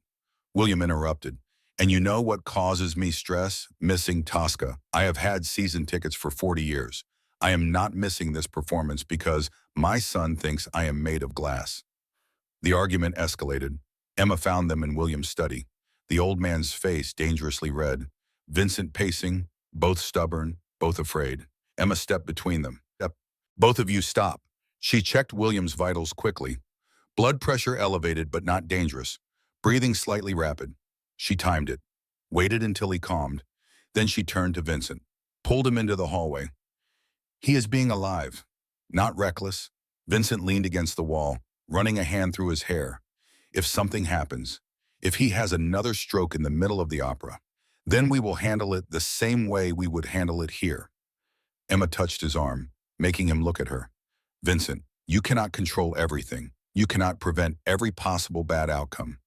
Speaker 1: William interrupted. "And you know what causes me stress? Missing Tosca. I have had season tickets for 40 years. I am not missing this performance because my son thinks I am made of glass." The argument escalated. Emma found them in William's study, the old man's face dangerously red, Vincent pacing, both stubborn, both afraid. Emma stepped between them. "Both of you stop." She checked William's vitals quickly. Blood pressure elevated but not dangerous. Breathing slightly rapid. She timed it. Waited until he calmed. Then she turned to Vincent. Pulled him into the hallway. "He is being alive. Not reckless." Vincent leaned against the wall, running a hand through his hair. "If something happens, if he has another stroke in the middle of the opera, then we will handle it the same way we would handle it here." Emma touched his arm, making him look at her. "Vincent, you cannot control everything. You cannot prevent every possible bad outcome.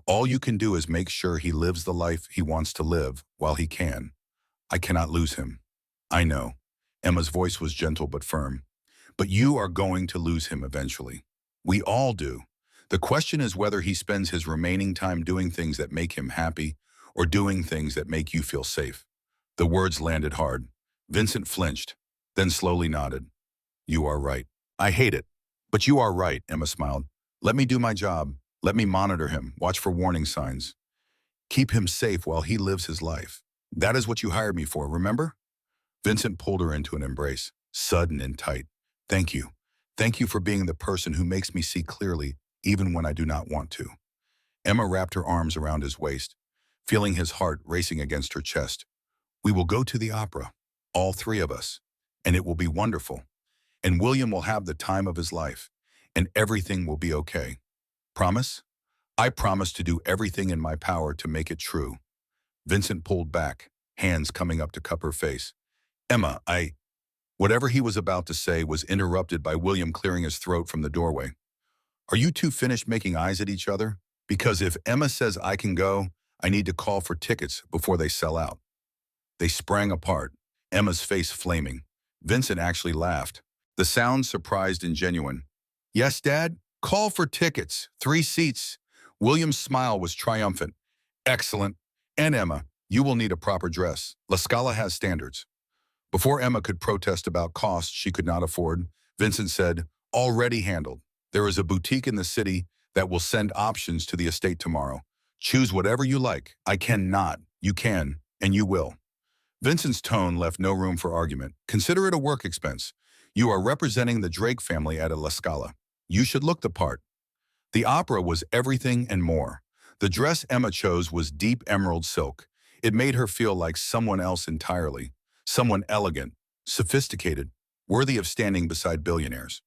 Speaker 1: All you can do is make sure he lives the life he wants to live while he can. I cannot lose him." "I know." Emma's voice was gentle but firm. "But you are going to lose him eventually. We all do. The question is whether he spends his remaining time doing things that make him happy or doing things that make you feel safe." The words landed hard. Vincent flinched, then slowly nodded. "You are right. I hate it. But you are right," Emma smiled. "Let me do my job. Let me monitor him, watch for warning signs. Keep him safe while he lives his life. That is what you hired me for, remember?" Vincent pulled her into an embrace, sudden and tight. "Thank you. Thank you for being the person who makes me see clearly, even when I do not want to." Emma wrapped her arms around his waist, feeling his heart racing against her chest. "We will go to the opera, all three of us, and it will be wonderful. And William will have the time of his life, and everything will be okay. Promise?" "I promise to do everything in my power to make it true." Vincent pulled back, hands coming up to cup her face. "Emma, Whatever he was about to say was interrupted by William clearing his throat from the doorway. "Are you two finished making eyes at each other? Because if Emma says I can go, I need to call for tickets before they sell out." They sprang apart, Emma's face flaming. Vincent actually laughed. The sound surprised and genuine. "Yes, Dad? Call for tickets. 3 seats." William's smile was triumphant. "Excellent. And Emma, you will need a proper dress. La Scala has standards." Before Emma could protest about costs she could not afford, Vincent said, "Already handled. There is a boutique in the city that will send options to the estate tomorrow. Choose whatever you like. I cannot. You can, and you will. Vincent's tone left no room for argument. Consider it a work expense. You are representing the Drake family at a La Scala. You should look the part. The opera was everything and more. The dress Emma chose was deep emerald silk. It made her feel like someone else entirely. Someone elegant, sophisticated, worthy of standing beside billionaires.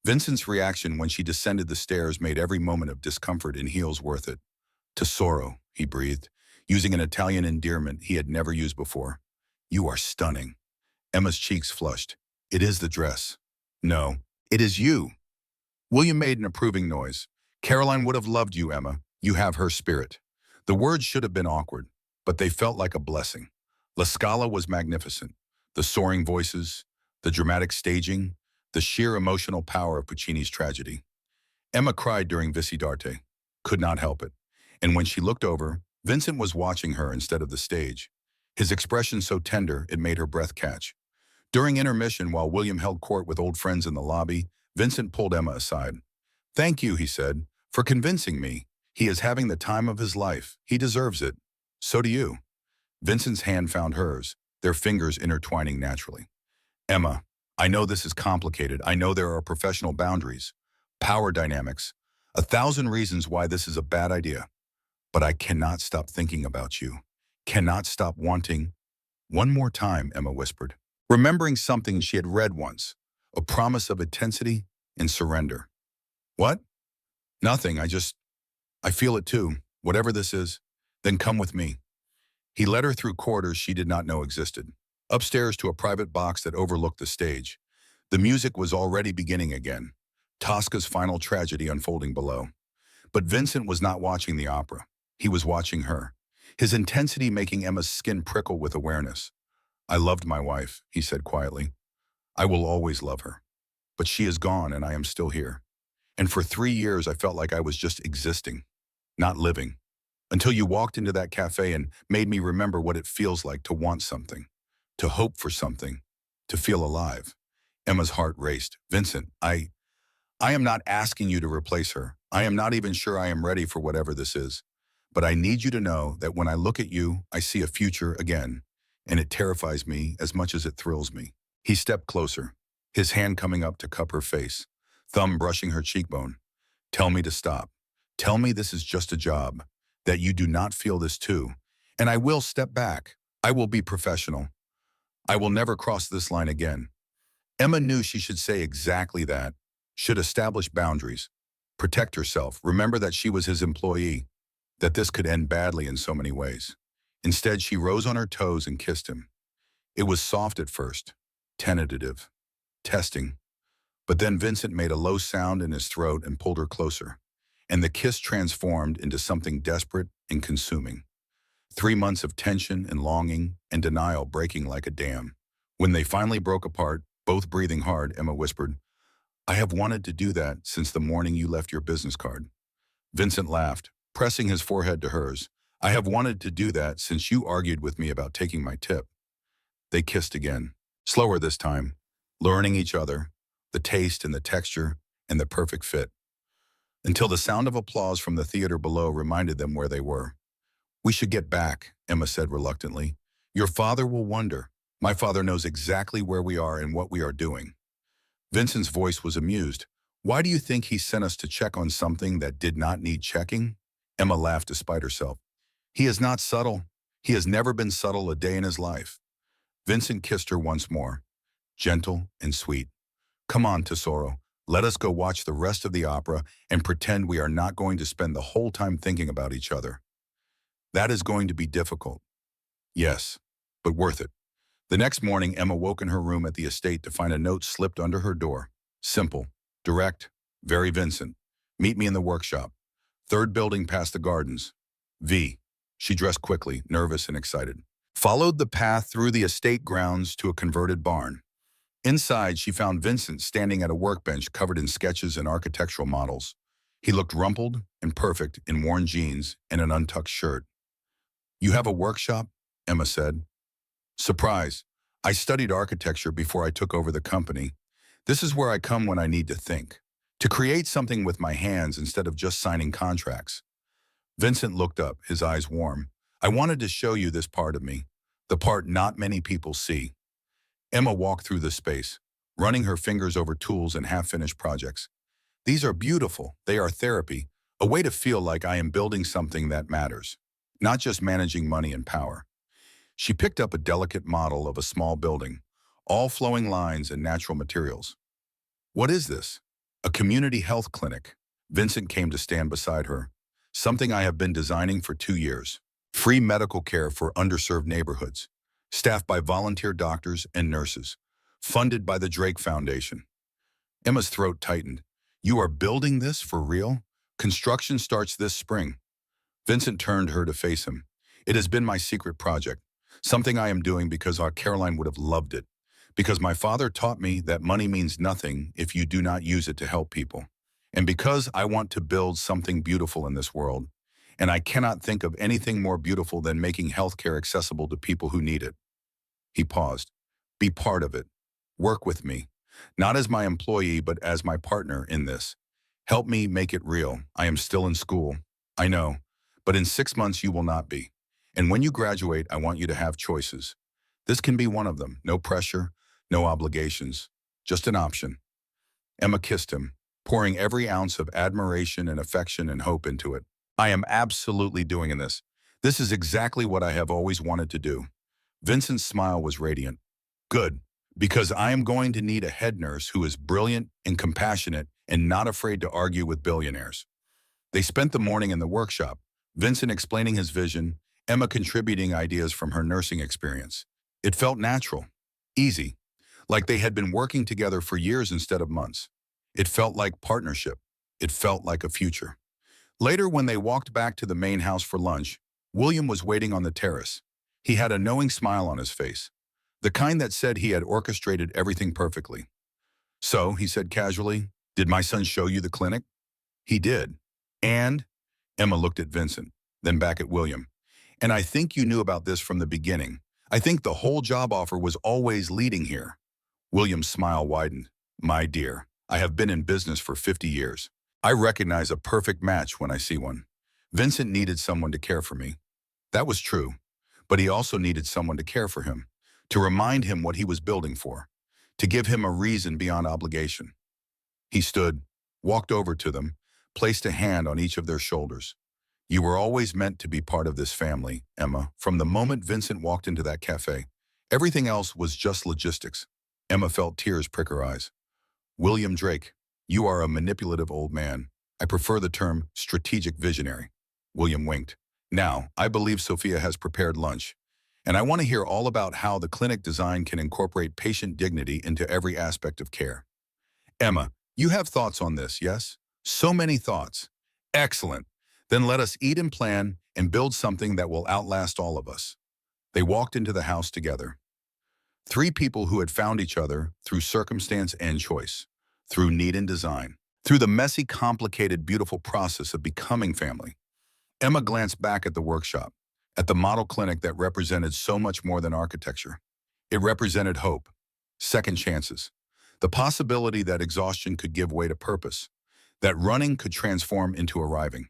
Speaker 1: Vincent's reaction when she descended the stairs made every moment of discomfort in heels worth it. Tesoro, he breathed, using an Italian endearment he had never used before. You are stunning. Emma's cheeks flushed. It is the dress. No, it is you. William made an approving noise. Caroline would have loved you, Emma. You have her spirit. The words should have been awkward, but they felt like a blessing. La Scala was magnificent. The soaring voices, the dramatic staging, the sheer emotional power of Puccini's tragedy. Emma cried during Visidarte, could not help it. And when she looked over, Vincent was watching her instead of the stage. His expression so tender it made her breath catch. During intermission, while William held court with old friends in the lobby, Vincent pulled Emma aside. Thank you, he said, for convincing me. He is having the time of his life. He deserves it. So do you. Vincent's hand found hers, their fingers intertwining naturally. Emma, I know this is complicated. I know there are professional boundaries, power dynamics, 1,000 reasons why this is a bad idea. But I cannot stop thinking about you. Cannot stop wanting. One more time, Emma whispered, remembering something she had read once, a promise of intensity and surrender. What? Nothing. I feel it too. Whatever this is, then come with me. He led her through corridors she did not know existed, upstairs to a private box that overlooked the stage. The music was already beginning again, Tosca's final tragedy unfolding below. But Vincent was not watching the opera. He was watching her, his intensity making Emma's skin prickle with awareness. I loved my wife, he said quietly. I will always love her. But she is gone and I am still here. And for 3 years I felt like I was just existing, not living. Until you walked into that cafe and made me remember what it feels like to want something, to hope for something, to feel alive. Emma's heart raced. Vincent, I am not asking you to replace her. I am not even sure I am ready for whatever this is. But I need you to know that when I look at you, I see a future again, and it terrifies me as much as it thrills me. He stepped closer, his hand coming up to cup her face, thumb brushing her cheekbone. Tell me to stop. Tell me this is just a job, that you do not feel this too. And I will step back. I will be professional. I will never cross this line again. Emma knew she should say exactly that, should establish boundaries, protect herself, remember that she was his employee, that this could end badly in so many ways. Instead, she rose on her toes and kissed him. It was soft at first, tentative, testing. But then Vincent made a low sound in his throat and pulled her closer, and the kiss transformed into something desperate and consuming. 3 months of tension and longing and denial breaking like a dam. When they finally broke apart, both breathing hard, Emma whispered, I have wanted to do that since the morning you left your business card. Vincent laughed, pressing his forehead to hers. I have wanted to do that since you argued with me about taking my tip. They kissed again, slower this time, learning each other, the taste and the texture and the perfect fit, until the sound of applause from the theater below reminded them where they were. We should get back, Emma said reluctantly. Your father will wonder. My father knows exactly where we are and what we are doing. Vincent's voice was amused. Why do you think he sent us to check on something that did not need checking? Emma laughed despite herself. He is not subtle. He has never been subtle a day in his life. Vincent kissed her once more, gentle and sweet. Come on, Tesoro. Let us go watch the rest of the opera and pretend we are not going to spend the whole time thinking about each other. That is going to be difficult. Yes, but worth it. The next morning, Emma woke in her room at the estate to find a note slipped under her door. Simple, direct, very Vincent. Meet me in the workshop. 3rd building past the gardens. V. She dressed quickly, nervous and excited. Followed the path through the estate grounds to a converted barn. Inside, she found Vincent standing at a workbench covered in sketches and architectural models. He looked rumpled and perfect in worn jeans and an untucked shirt. You have a workshop? Emma said. Surprise. I studied architecture before I took over the company. This is where I come when I need to think. To create something with my hands instead of just signing contracts. Vincent looked up, his eyes warm. I wanted to show you this part of me, the part not many people see. Emma walked through the space, running her fingers over tools and half-finished projects. These are beautiful. They are therapy, a way to feel like I am building something that matters, not just managing money and power. She picked up a delicate model of a small building, all flowing lines and natural materials. What is this? A community health clinic. Vincent came to stand beside her. Something I have been designing for 2 years. Free medical care for underserved neighborhoods. Staffed by volunteer doctors and nurses. Funded by the Drake Foundation. Emma's throat tightened. You are building this for real? Construction starts this spring. Vincent turned her to face him. It has been my secret project. Something I am doing because our Caroline would have loved it. Because my father taught me that money means nothing if you do not use it to help people. And because I want to build something beautiful in this world. And I cannot think of anything more beautiful than making healthcare accessible to people who need it. He paused. Be part of it. Work with me. Not as my employee, but as my partner in this. Help me make it real. I am still in school. I know. But in 6 months you will not be. And when you graduate, I want you to have choices. This can be one of them. No pressure, no obligations. Just an option. Emma kissed him, pouring every ounce of admiration and affection and hope into it. I am absolutely doing this. This is exactly what I have always wanted to do. Vincent's smile was radiant. Good, because I am going to need a head nurse who is brilliant and compassionate and not afraid to argue with billionaires. They spent the morning in the workshop, Vincent explaining his vision, Emma contributing ideas from her nursing experience. It felt natural, easy, like they had been working together for years instead of months. It felt like partnership. It felt like a future. Later, when they walked back to the main house for lunch, William was waiting on the terrace. He had a knowing smile on his face, the kind that said he had orchestrated everything perfectly. So, he said casually, did my son show you the clinic? He did. And? Emma looked at Vincent, then back at William. And I think you knew about this from the beginning. I think the whole job offer was always leading here. William's smile widened. My dear, I have been in business for 50 years. I recognize a perfect match when I see one. Vincent needed someone to care for me. That was true. But he also needed someone to care for him, to remind him what he was building for, to give him a reason beyond obligation. He stood, walked over to them, placed a hand on each of their shoulders. You were always meant to be part of this family, Emma, from the moment Vincent walked into that cafe. Everything else was just logistics. Emma felt tears prick her eyes. William Drake, you are a manipulative old man. I prefer the term strategic visionary. William winked. Now, I believe Sophia has prepared lunch, and I want to hear all about how the clinic design can incorporate patient dignity into every aspect of care. Emma, you have thoughts on this, yes? So many thoughts. Excellent. Then let us eat and plan and build something that will outlast all of us. They walked into the house together. 3 people who had found each other through circumstance and choice, through need and design, through the messy, complicated, beautiful process of becoming family. Emma glanced back at the workshop, at the model clinic that represented so much more than architecture. It represented hope, second chances, the possibility that exhaustion could give way to purpose, that running could transform into arriving.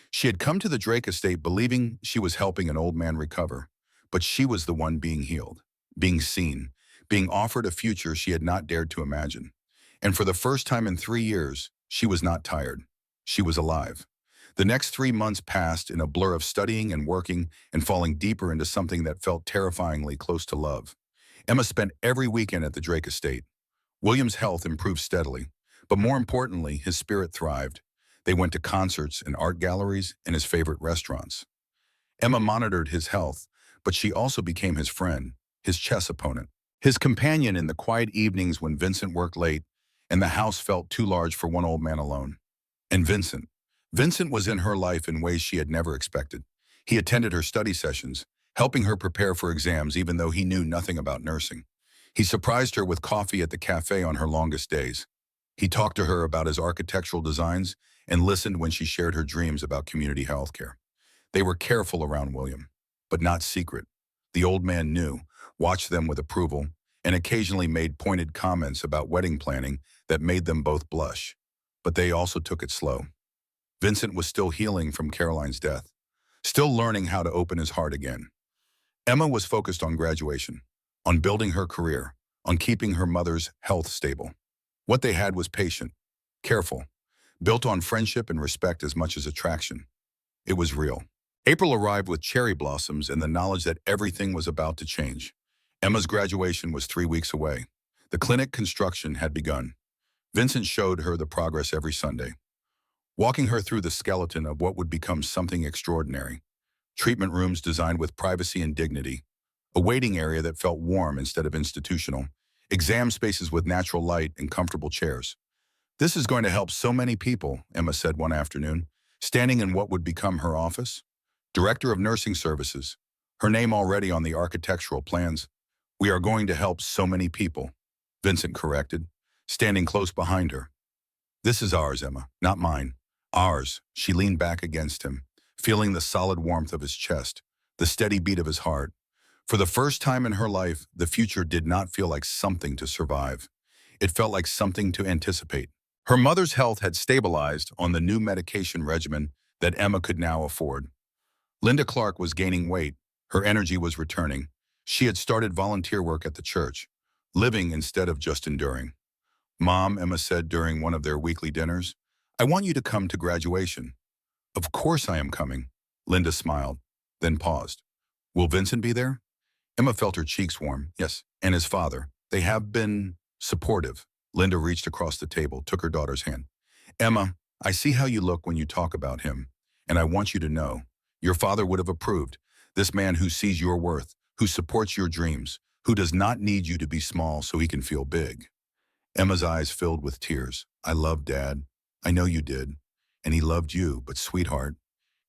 Speaker 1: She had come to the Drake estate believing she was helping an old man recover, but she was the one being healed, being seen, being offered a future she had not dared to imagine. And for the first time in 3 years, she was not tired. She was alive. The next 3 months passed in a blur of studying and working and falling deeper into something that felt terrifyingly close to love. Emma spent every weekend at the Drake estate. William's health improved steadily, but more importantly, his spirit thrived. They went to concerts and art galleries and his favorite restaurants. Emma monitored his health, but she also became his friend, his chess opponent, his companion in the quiet evenings when Vincent worked late and the house felt too large for one old man alone. And Vincent was in her life in ways she had never expected. He attended her study sessions, helping her prepare for exams even though he knew nothing about nursing. He surprised her with coffee at the cafe on her longest days. He talked to her about his architectural designs and listened when she shared her dreams about community healthcare. They were careful around William, but not secret. The old man knew, watched them with approval, and occasionally made pointed comments about wedding planning that made them both blush. but they also took it slow. Vincent was still healing from Caroline's death, still learning how to open his heart again. Emma was focused on graduation, on building her career, on keeping her mother's health stable. What they had was patient, careful, built on friendship and respect as much as attraction. It was real. April arrived with cherry blossoms and the knowledge that everything was about to change. Emma's graduation was 3 weeks away. The clinic construction had begun. Vincent showed her the progress every Sunday, walking her through the skeleton of what would become something extraordinary. Treatment rooms designed with privacy and dignity, a waiting area that felt warm instead of institutional, exam spaces with natural light and comfortable chairs. "This is going to help so many people," Emma said one afternoon, standing in what would become her office. Director of Nursing Services, her name already on the architectural plans. "We are going to help so many people," Vincent corrected, standing close behind her. "This is ours, Emma, not mine. Ours." She leaned back against him, feeling the solid warmth of his chest, the steady beat of his heart. For the first time in her life, the future did not feel like something to survive. It felt like something to anticipate. Her mother's health had stabilized on the new medication regimen that Emma could now afford. Linda Clark was gaining weight. Her energy was returning. She had started volunteer work at the church, living instead of just enduring. "Mom," Emma said during one of their weekly dinners, "I want you to come to graduation." "Of course I am coming," Linda smiled, then paused. "Will Vincent be there?" Emma felt her cheeks warm. "Yes, and his father. They have been supportive." Linda reached across the table, took her daughter's hand. "Emma, I see how you look when you talk about him, and I want you to know, your father would have approved. This man who sees your worth, who supports your dreams, who does not need you to be small so he can feel big." Emma's eyes filled with tears. "I love Dad. I know you did. And he loved you, but sweetheart,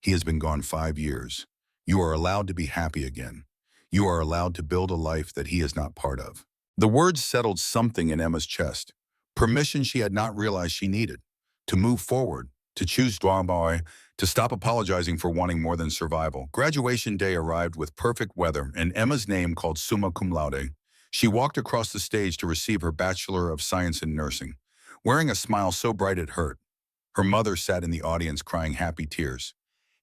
Speaker 1: he has been gone 5 years. You are allowed to be happy again. You are allowed to build a life that he is not part of." The words settled something in Emma's chest. Permission she had not realized she needed. To move forward, to choose boy, to stop apologizing for wanting more than survival. Graduation day arrived with perfect weather and Emma's name called summa cum laude. She walked across the stage to receive her Bachelor of Science in Nursing, wearing a smile so bright it hurt. Her mother sat in the audience crying happy tears.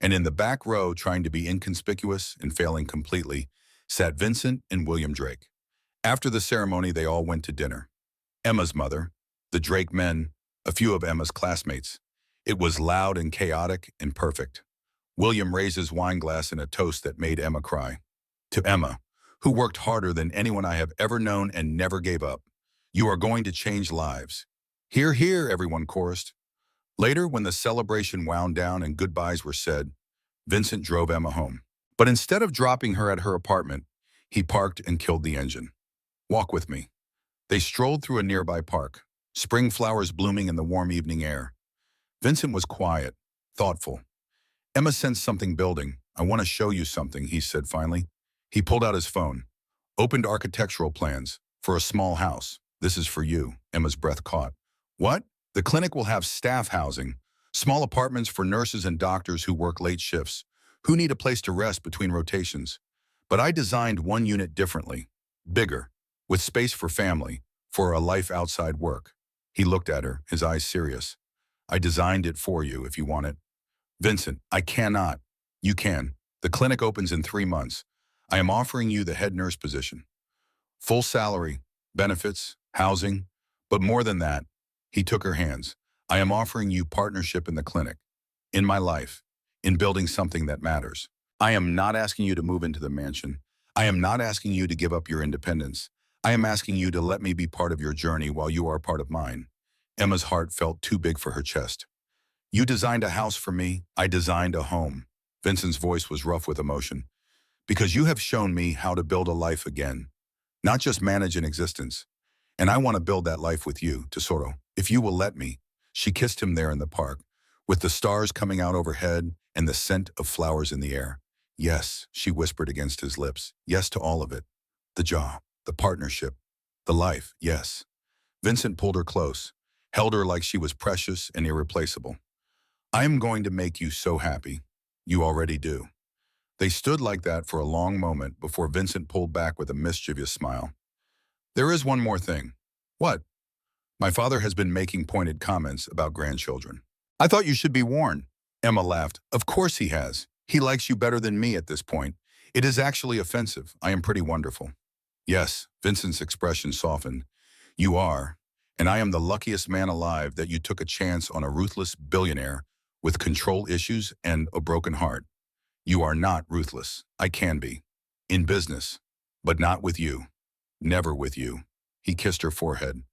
Speaker 1: And in the back row, trying to be inconspicuous and failing completely, sat Vincent and William Drake. After the ceremony, they all went to dinner. Emma's mother, the Drake men, a few of Emma's classmates. It was loud and chaotic and perfect. William raised his wine glass in a toast that made Emma cry. "To Emma, who worked harder than anyone I have ever known and never gave up. You are going to change lives." "Hear, hear," everyone chorused. Later, when the celebration wound down and goodbyes were said, Vincent drove Emma home. But instead of dropping her at her apartment, he parked and killed the engine. "Walk with me." They strolled through a nearby park, spring flowers blooming in the warm evening air. Vincent was quiet, thoughtful. Emma sensed something building. "I want to show you something," he said finally. He pulled out his phone, opened architectural plans for a small house. "This is for you." Emma's breath caught. "What?" "The clinic will have staff housing, small apartments for nurses and doctors who work late shifts, who need a place to rest between rotations. But I designed one unit differently, bigger, with space for family, for a life outside work." He looked at her, his eyes serious. "I designed it for you if you want it." "Vincent, I cannot." "You can. The clinic opens in 3 months. I am offering you the head nurse position. Full salary, benefits, housing, but more than that." He took her hands. "I am offering you partnership in the clinic, in my life, in building something that matters. I am not asking you to move into the mansion. I am not asking you to give up your independence. I am asking you to let me be part of your journey while you are part of mine." Emma's heart felt too big for her chest. "You designed a house for me. I designed a home." Vincent's voice was rough with emotion. "Because you have shown me how to build a life again, not just manage an existence. And I want to build that life with you, Tesoro, if you will let me." She kissed him there in the park, with the stars coming out overhead and the scent of flowers in the air. "Yes," she whispered against his lips. "Yes to all of it. The job, the partnership, the life, yes." Vincent pulled her close, held her like she was precious and irreplaceable. "I am going to make you so happy. You already do." They stood like that for a long moment before Vincent pulled back with a mischievous smile. "There is one more thing." "What?" My father has been making pointed comments about grandchildren. I thought you should be warned. Emma laughed. Of course he has. He likes you better than me at this point. It is actually offensive. I am pretty wonderful. Yes, Vincent's expression softened. You are, and I am the luckiest man alive that you took a chance on a ruthless billionaire with control issues and a broken heart. You are not ruthless. I can be. In business. But not with you. Never with you. He kissed her forehead.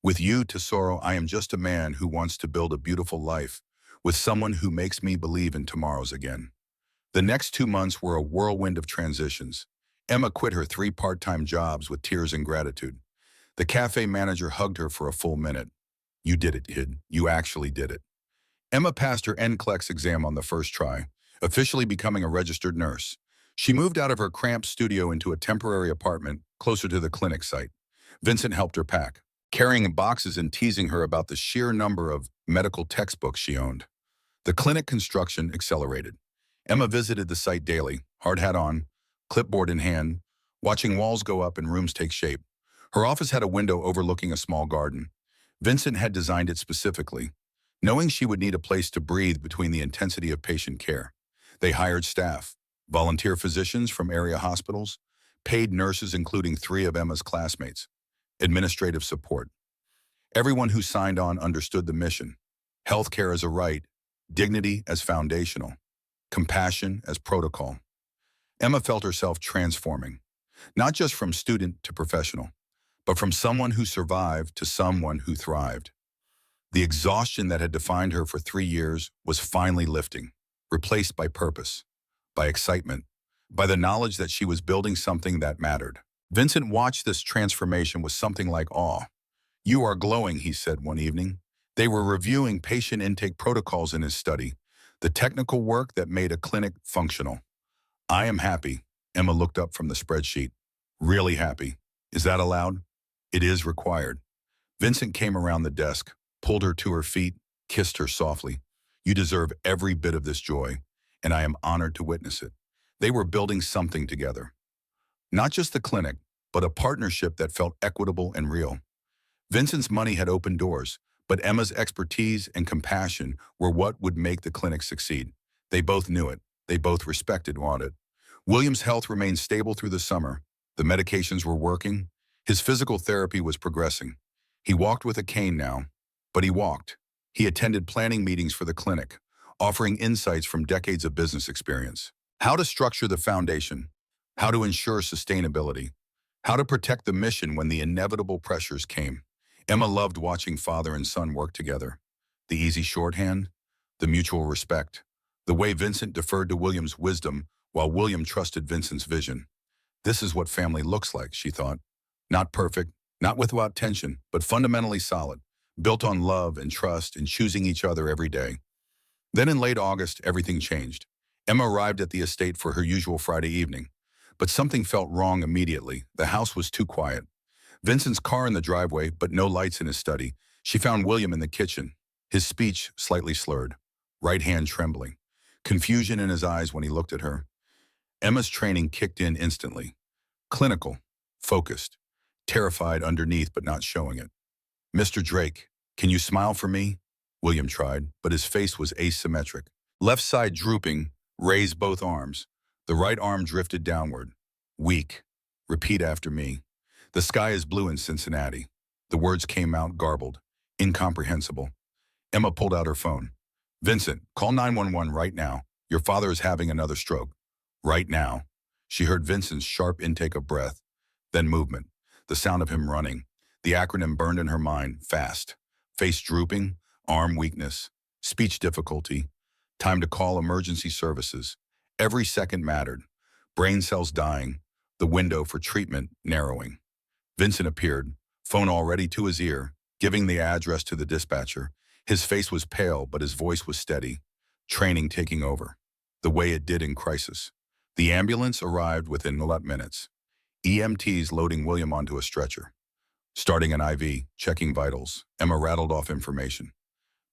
Speaker 1: With you, Tesoro, I am just a man who wants to build a beautiful life with someone who makes me believe in tomorrows again. The next 2 months were a whirlwind of transitions. Emma quit her 3 part-time jobs with tears and gratitude. The cafe manager hugged her for a full minute. You did it, kid. You actually did it. Emma passed her NCLEX exam on the first try, officially becoming a registered nurse. She moved out of her cramped studio into a temporary apartment closer to the clinic site. Vincent helped her pack, carrying boxes and teasing her about the sheer number of medical textbooks she owned. The clinic construction accelerated. Emma visited the site daily, hard hat on, clipboard in hand, watching walls go up and rooms take shape. Her office had a window overlooking a small garden. Vincent had designed it specifically, knowing she would need a place to breathe between the intensity of patient care. They hired staff, volunteer physicians from area hospitals, paid nurses including 3 of Emma's classmates, administrative support. Everyone who signed on understood the mission. Healthcare as a right, dignity as foundational, compassion as protocol. Emma felt herself transforming, not just from student to professional, but from someone who survived to someone who thrived. The exhaustion that had defined her for 3 years was finally lifting, replaced by purpose, by excitement, by the knowledge that she was building something that mattered. Vincent watched this transformation with something like awe. You are glowing, he said one evening. They were reviewing patient intake protocols in his study, the technical work that made a clinic functional. I am happy. Emma looked up from the spreadsheet. Really happy. Is that allowed? It is required. Vincent came around the desk, pulled her to her feet, kissed her softly. You deserve every bit of this joy, and I am honored to witness it. They were building something together. Not just the clinic, but a partnership that felt equitable and real. Vincent's money had opened doors, but Emma's expertise and compassion were what would make the clinic succeed. They both knew it. They both respected it. William's health remained stable through the summer. The medications were working. His physical therapy was progressing. He walked with a cane now, but he walked. He attended planning meetings for the clinic, offering insights from decades of business experience. How to structure the foundation, how to ensure sustainability, how to protect the mission when the inevitable pressures came. Emma loved watching father and son work together. The easy shorthand, the mutual respect, the way Vincent deferred to William's wisdom while William trusted Vincent's vision. This is what family looks like, she thought. Not perfect, not without tension, but fundamentally solid, built on love and trust and choosing each other every day. Then in late August, everything changed. Emma arrived at the estate for her usual Friday evening, but something felt wrong immediately. The house was too quiet. Vincent's car in the driveway, but no lights in his study. She found William in the kitchen, his speech slightly slurred, right hand trembling, confusion in his eyes when he looked at her. Emma's training kicked in instantly. Clinical, focused, terrified underneath but not showing it. Mr. Drake, can you smile for me? William tried, but his face was asymmetric. Left side drooping, raised both arms. The right arm drifted downward. Weak. Repeat after me. The sky is blue in Cincinnati. The words came out garbled, incomprehensible. Emma pulled out her phone. Vincent, call 911 right now. Your father is having another stroke. Right now. She heard Vincent's sharp intake of breath, then movement, the sound of him running. The acronym burned in her mind, fast. Face drooping, arm weakness, speech difficulty. Time to call emergency services. Every second mattered. Brain cells dying, the window for treatment narrowing. Vincent appeared, phone already to his ear, giving the address to the dispatcher. His face was pale, but his voice was steady. Training taking over, the way it did in crisis. The ambulance arrived within 11 minutes. EMTs loading William onto a stretcher. Starting an IV, checking vitals. Emma rattled off information.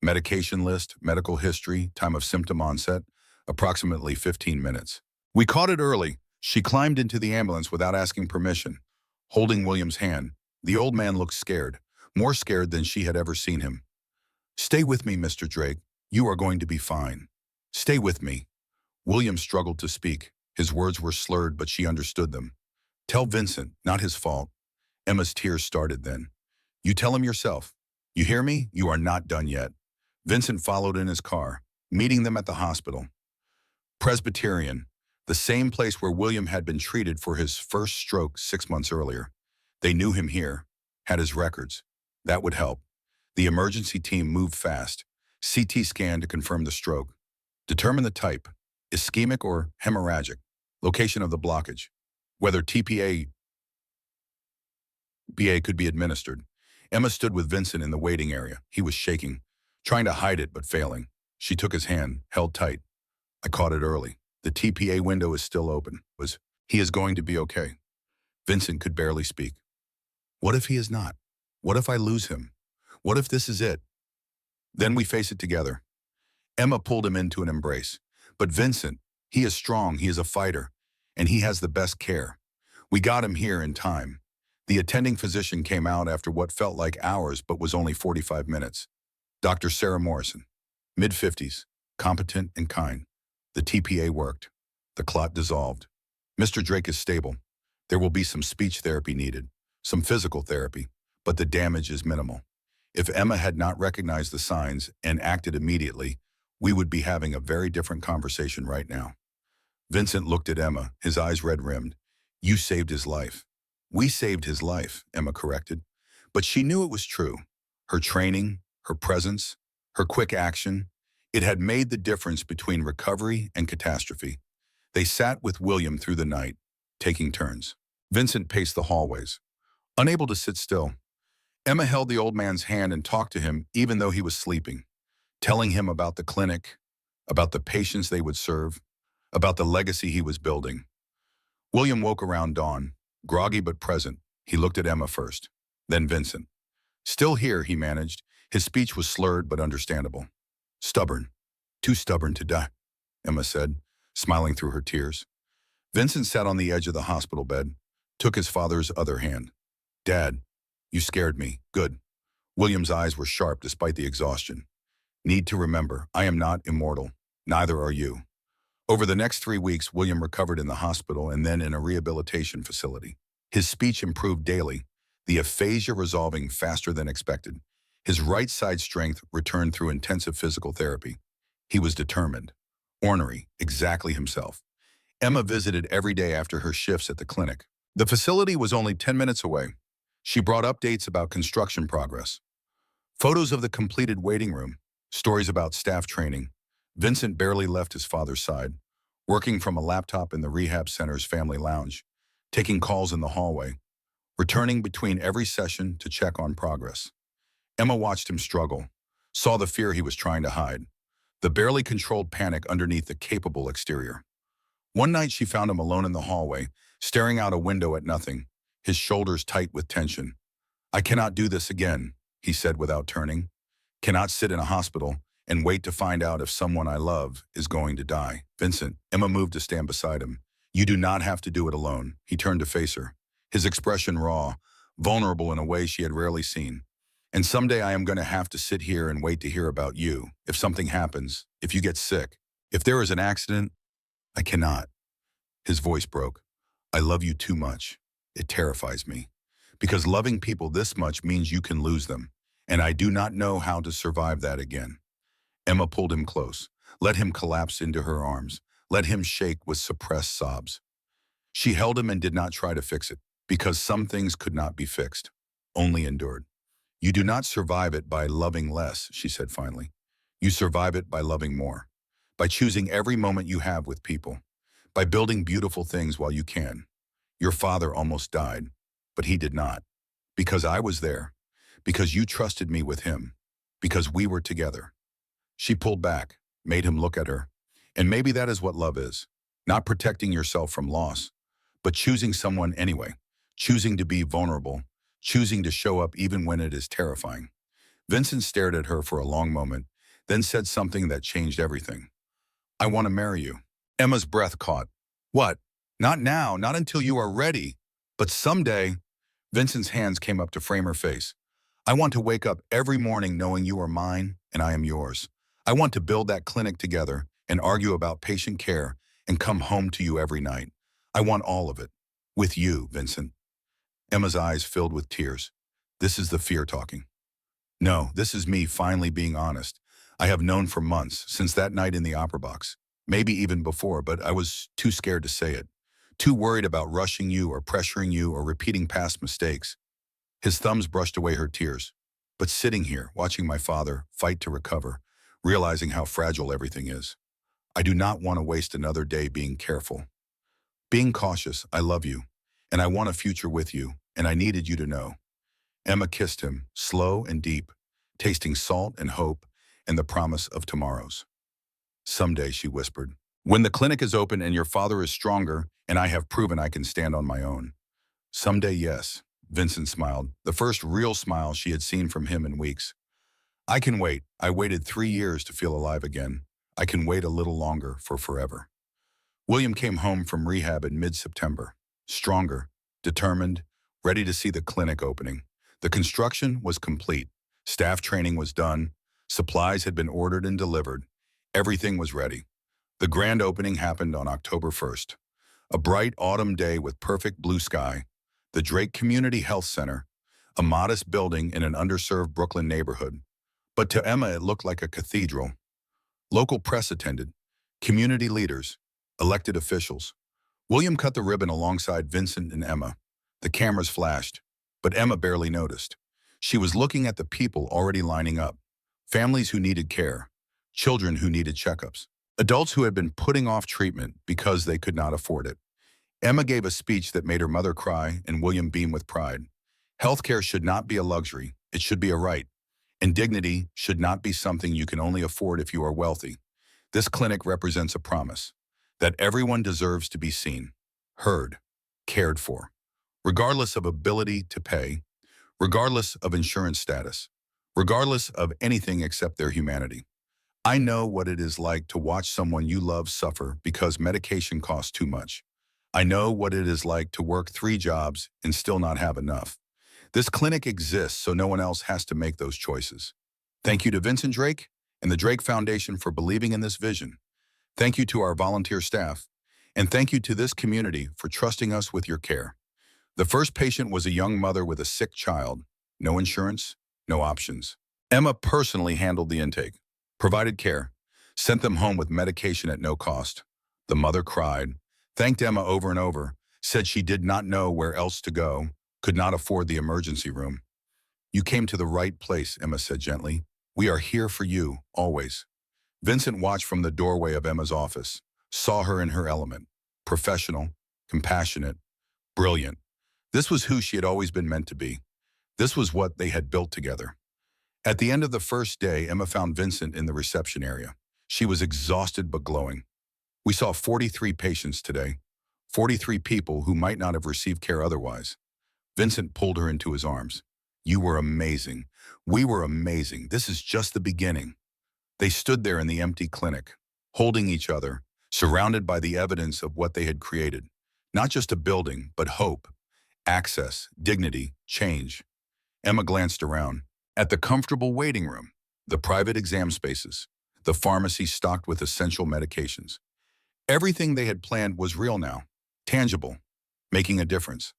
Speaker 1: Medication list, medical history, time of symptom onset, approximately 15 minutes. We caught it early. She climbed into the ambulance without asking permission, holding William's hand. The old man looked scared, more scared than she had ever seen him. "Stay with me, Mr. Drake. You are going to be fine. Stay with me." William struggled to speak. His words were slurred, but she understood them. "Tell Vincent, not his fault." Emma's tears started then. "You tell him yourself. You hear me? You are not done yet." Vincent followed in his car, meeting them at the hospital. Presbyterian, the same place where William had been treated for his first stroke 6 months earlier. They knew him here, had his records. That would help. The emergency team moved fast. CT scan to confirm the stroke. Determine the type, ischemic or hemorrhagic. Location of the blockage. Whether BA could be administered. Emma stood with Vincent in the waiting area. He was shaking, trying to hide it but failing. She took his hand, held tight. "I caught it early. The TPA window is still open." He is going to be okay." Vincent could barely speak. "What if he is not? What if I lose him? What if this is it? Then we face it together." Emma pulled him into an embrace. "But Vincent, he is strong, he is a fighter, and he has the best care. We got him here in time." The attending physician came out after what felt like hours but was only 45 minutes. Dr. Sarah Morrison, mid-50s, competent and kind. The TPA worked. The clot dissolved. "Mr. Drake is stable. There will be some speech therapy needed, some physical therapy, but the damage is minimal." If Emma had not recognized the signs and acted immediately, we would be having a very different conversation right now. Vincent looked at Emma, his eyes red-rimmed. "You saved his life." "We saved his life," Emma corrected. But she knew it was true. Her training, her presence, her quick action, it had made the difference between recovery and catastrophe. They sat with William through the night, taking turns. Vincent paced the hallways, unable to sit still. Emma held the old man's hand and talked to him even though he was sleeping, telling him about the clinic, about the patients they would serve, about the legacy he was building. William woke around dawn, groggy but present. He looked at Emma first, then Vincent. "Still here," he managed. His speech was slurred but understandable. "Stubborn. Too stubborn to die," Emma said, smiling through her tears. Vincent sat on the edge of the hospital bed, took his father's other hand. "Dad, you scared me. Good." William's eyes were sharp despite the exhaustion. "Need to remember, I am not immortal. Neither are you." Over the next 3 weeks, William recovered in the hospital and then in a rehabilitation facility. His speech improved daily, the aphasia resolving faster than expected. His right side strength returned through intensive physical therapy. He was determined, ornery, exactly himself. Emma visited every day after her shifts at the clinic. The facility was only 10 minutes away. She brought updates about construction progress, photos of the completed waiting room, stories about staff training. Vincent barely left his father's side, working from a laptop in the rehab center's family lounge, taking calls in the hallway, returning between every session to check on progress. Emma watched him struggle, saw the fear he was trying to hide, the barely controlled panic underneath the capable exterior. One night she found him alone in the hallway, staring out a window at nothing, his shoulders tight with tension. "I cannot do this again," he said without turning. "Cannot sit in a hospital and wait to find out if someone I love is going to die." "Vincent," Emma moved to stand beside him. "You do not have to do it alone." He turned to face her, his expression raw, vulnerable in a way she had rarely seen. "And someday I am going to have to sit here and wait to hear about you. If something happens, if you get sick, if there is an accident, I cannot." His voice broke. "I love you too much. It terrifies me. Because loving people this much means you can lose them. And I do not know how to survive that again." Emma pulled him close, let him collapse into her arms, let him shake with suppressed sobs. She held him and did not try to fix it, because some things could not be fixed, only endured. "You do not survive it by loving less," she said finally. "You survive it by loving more, by choosing every moment you have with people, by building beautiful things while you can. Your father almost died, but he did not. Because I was there, because you trusted me with him, because we were together." She pulled back, made him look at her. And maybe that is what love is. Not protecting yourself from loss, but choosing someone anyway, choosing to be vulnerable, choosing to show up even when it is terrifying. Vincent stared at her for a long moment, then said something that changed everything. "I want to marry you." Emma's breath caught. "What? Not now, not until you are ready. But someday." Vincent's hands came up to frame her face. I want to wake up every morning knowing you are mine and I am yours. I want to build that clinic together and argue about patient care and come home to you every night. I want all of it. With you, Vincent. Emma's eyes filled with tears. This is the fear talking. No, this is me finally being honest. I have known for months, since that night in the opera box. Maybe even before, but I was too scared to say it. Too worried about rushing you or pressuring you or repeating past mistakes. His thumbs brushed away her tears. But sitting here, watching my father fight to recover, realizing how fragile everything is. I do not want to waste another day being careful. Being cautious, I love you, and I want a future with you, and I needed you to know. Emma kissed him, slow and deep, tasting salt and hope and the promise of tomorrows. Someday, she whispered, when the clinic is open and your father is stronger and I have proven I can stand on my own. Someday, yes, Vincent smiled, the first real smile she had seen from him in weeks. I can wait. I waited 3 years to feel alive again. I can wait a little longer for forever. William came home from rehab in mid-September, stronger, determined, ready to see the clinic opening. The construction was complete. Staff training was done. Supplies had been ordered and delivered. Everything was ready. The grand opening happened on October 1st. A bright autumn day with perfect blue sky. The Drake Community Health Center, a modest building in an underserved Brooklyn neighborhood. But to Emma, it looked like a cathedral. Local press attended, community leaders, elected officials. William cut the ribbon alongside Vincent and Emma. The cameras flashed, but Emma barely noticed. She was looking at the people already lining up. Families who needed care, children who needed checkups, adults who had been putting off treatment because they could not afford it. Emma gave a speech that made her mother cry and William beam with pride. Healthcare should not be a luxury, it should be a right. And dignity should not be something you can only afford if you are wealthy. This clinic represents a promise that everyone deserves to be seen, heard, cared for, regardless of ability to pay, regardless of insurance status, regardless of anything except their humanity. I know what it is like to watch someone you love suffer because medication costs too much. I know what it is like to work 3 jobs and still not have enough. This clinic exists so no one else has to make those choices. Thank you to Vincent Drake and the Drake Foundation for believing in this vision. Thank you to our volunteer staff, and thank you to this community for trusting us with your care. The first patient was a young mother with a sick child. No insurance, no options. Emma personally handled the intake, provided care, sent them home with medication at no cost. The mother cried, thanked Emma over and over, said she did not know where else to go, could not afford the emergency room. You came to the right place, Emma said gently. We are here for you, always. Vincent watched from the doorway of Emma's office, saw her in her element, professional, compassionate, brilliant. This was who she had always been meant to be. This was what they had built together. At the end of the first day, Emma found Vincent in the reception area. She was exhausted but glowing. We saw 43 patients today, 43 people who might not have received care otherwise. Vincent pulled her into his arms. You were amazing. We were amazing. This is just the beginning. They stood there in the empty clinic, holding each other, surrounded by the evidence of what they had created. Not just a building, but hope, access, dignity, change. Emma glanced around. At the comfortable waiting room, the private exam spaces, the pharmacy stocked with essential medications. Everything they had planned was real now, tangible, making a difference.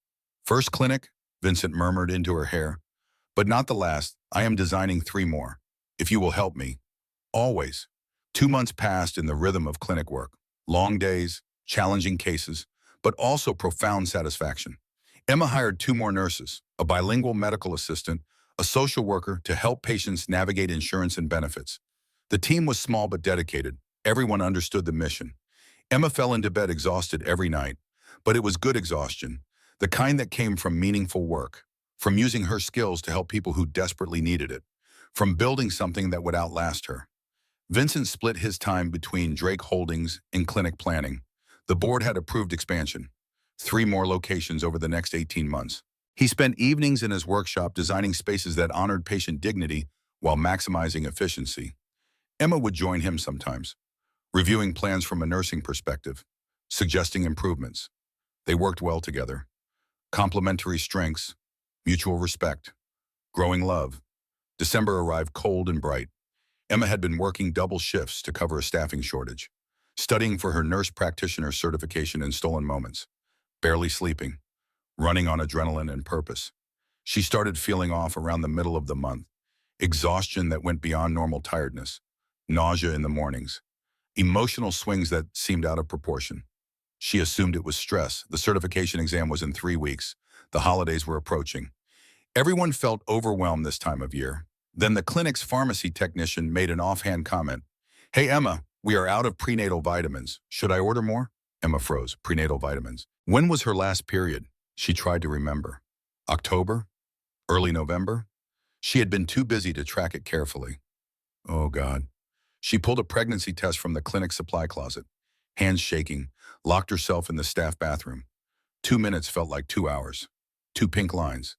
Speaker 1: First clinic, Vincent murmured into her hair. But not the last. I am designing 3 more. If you will help me. Always. 2 months passed in the rhythm of clinic work. Long days, challenging cases, but also profound satisfaction. Emma hired 2 more nurses, a bilingual medical assistant, a social worker to help patients navigate insurance and benefits. The team was small but dedicated. Everyone understood the mission. Emma fell into bed exhausted every night, but it was good exhaustion, the kind that came from meaningful work, from using her skills to help people who desperately needed it, from building something that would outlast her. Vincent split his time between Drake Holdings and clinic planning. The board had approved expansion, 3 more locations over the next 18 months. He spent evenings in his workshop designing spaces that honored patient dignity while maximizing efficiency. Emma would join him sometimes, reviewing plans from a nursing perspective, suggesting improvements. They worked well together. Complementary strengths, mutual respect. Growing love. December arrived cold and bright. Emma had been working double shifts to cover a staffing shortage, studying for her nurse practitioner certification in stolen moments, barely sleeping, running on adrenaline and purpose. She started feeling off around the middle of the month, exhaustion that went beyond normal tiredness, nausea in the mornings, emotional swings that seemed out of proportion. She assumed it was stress. The certification exam was in 3 weeks. The holidays were approaching. Everyone felt overwhelmed this time of year. Then the clinic's pharmacy technician made an offhand comment. "Hey, Emma, we are out of prenatal vitamins. Should I order more?" Emma froze. Prenatal vitamins. When was her last period? She tried to remember. October? Early November? She had been too busy to track it carefully. Oh, God. She pulled a pregnancy test from the clinic supply closet. Hands shaking, locked herself in the staff bathroom. 2 minutes felt like 2 hours. 2 pink lines.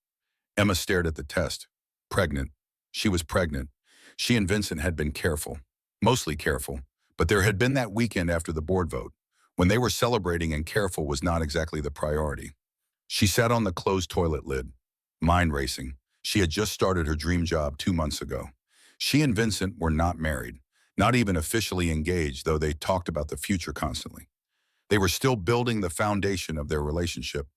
Speaker 1: Emma stared at the test. Pregnant. She was pregnant. She and Vincent had been careful. Mostly careful. But there had been that weekend after the board vote, when they were celebrating and careful was not exactly the priority. She sat on the closed toilet lid, mind racing. She had just started her dream job 2 months ago. She and Vincent were not married, not even officially engaged, though they talked about the future constantly. They were still building the foundation of their relationship.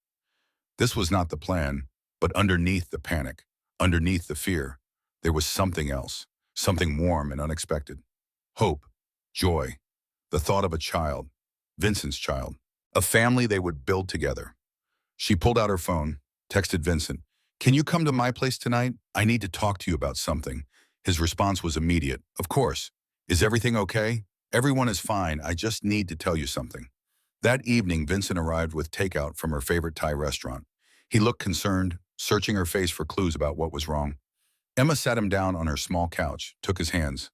Speaker 1: This was not the plan, but underneath the panic, underneath the fear, there was something else, something warm and unexpected. Hope, joy, the thought of a child, Vincent's child, a family they would build together. She pulled out her phone, texted Vincent, "Can you come to my place tonight? I need to talk to you about something." His response was immediate. "Of course. Is everything okay?" "Everyone is fine. I just need to tell you something." That evening, Vincent arrived with takeout from her favorite Thai restaurant. He looked concerned, searching her face for clues about what was wrong. Emma sat him down on her small couch, took his hands.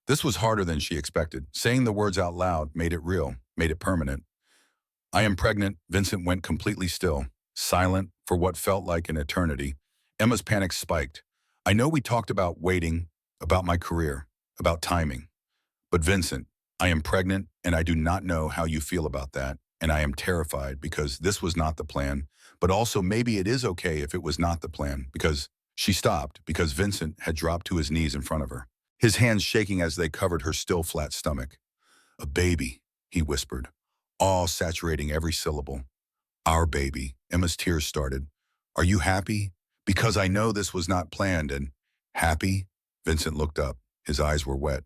Speaker 1: This was harder than she expected. Saying the words out loud made it real, made it permanent. "I am pregnant." Vincent went completely still, silent for what felt like an eternity. Emma's panic spiked. "I know we talked about waiting, about my career, about timing. But Vincent, I am pregnant and I do not know how you feel about that. And I am terrified because this was not the plan. But also maybe it is okay if it was not the plan because..." She stopped because Vincent had dropped to his knees in front of her, his hands shaking as they covered her still flat stomach. "A baby," he whispered, awe saturating every syllable. "Our baby." Emma's tears started. "Are you happy? Because I know this was not planned and..." "Happy?" Vincent looked up. His eyes were wet.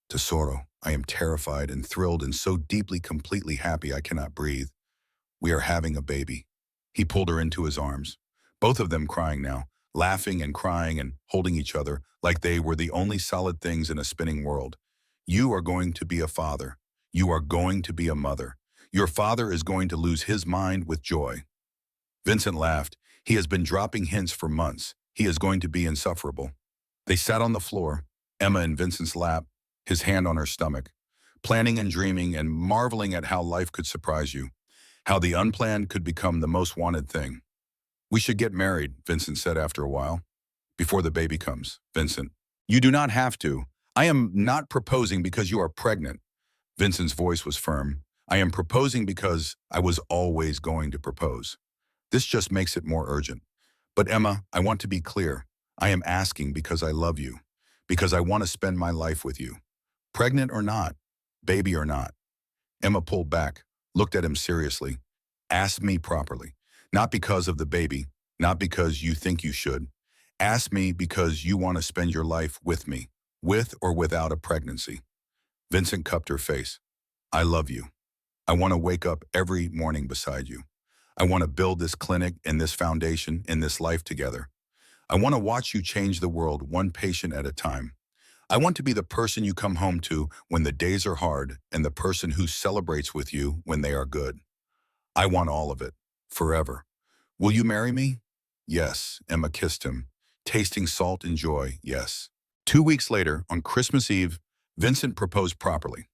Speaker 1: "Tesoro, I am terrified and thrilled and so deeply, completely happy I cannot breathe. We are having a baby." He pulled her into his arms, both of them crying now, laughing and crying and holding each other like they were the only solid things in a spinning world. "You are going to be a father. You are going to be a mother. Your father is going to lose his mind with joy." Vincent laughed. "He has been dropping hints for months. He is going to be insufferable." They sat on the floor, Emma in Vincent's lap, his hand on her stomach, planning and dreaming and marveling at how life could surprise you, how the unplanned could become the most wanted thing. "We should get married," Vincent said after a while. "Before the baby comes." "Vincent, you do not have to. I am not proposing because you are pregnant." Vincent's voice was firm. "I am proposing because I was always going to propose. This just makes it more urgent. But Emma, I want to be clear. I am asking because I love you, because I want to spend my life with you. Pregnant or not, baby or not." Emma pulled back, looked at him seriously. "Ask me properly. Not because of the baby, not because you think you should. Ask me because you want to spend your life with me, with or without a pregnancy." Vincent cupped her face. "I love you. I want to wake up every morning beside you. I want to build this clinic and this foundation and this life together. I want to watch you change the world one patient at a time. I want to be the person you come home to when the days are hard and the person who celebrates with you when they are good. I want all of it, forever. Will you marry me?" "Yes." Emma kissed him, tasting salt and joy, yes. 2 weeks later, on Christmas Eve, Vincent proposed properly.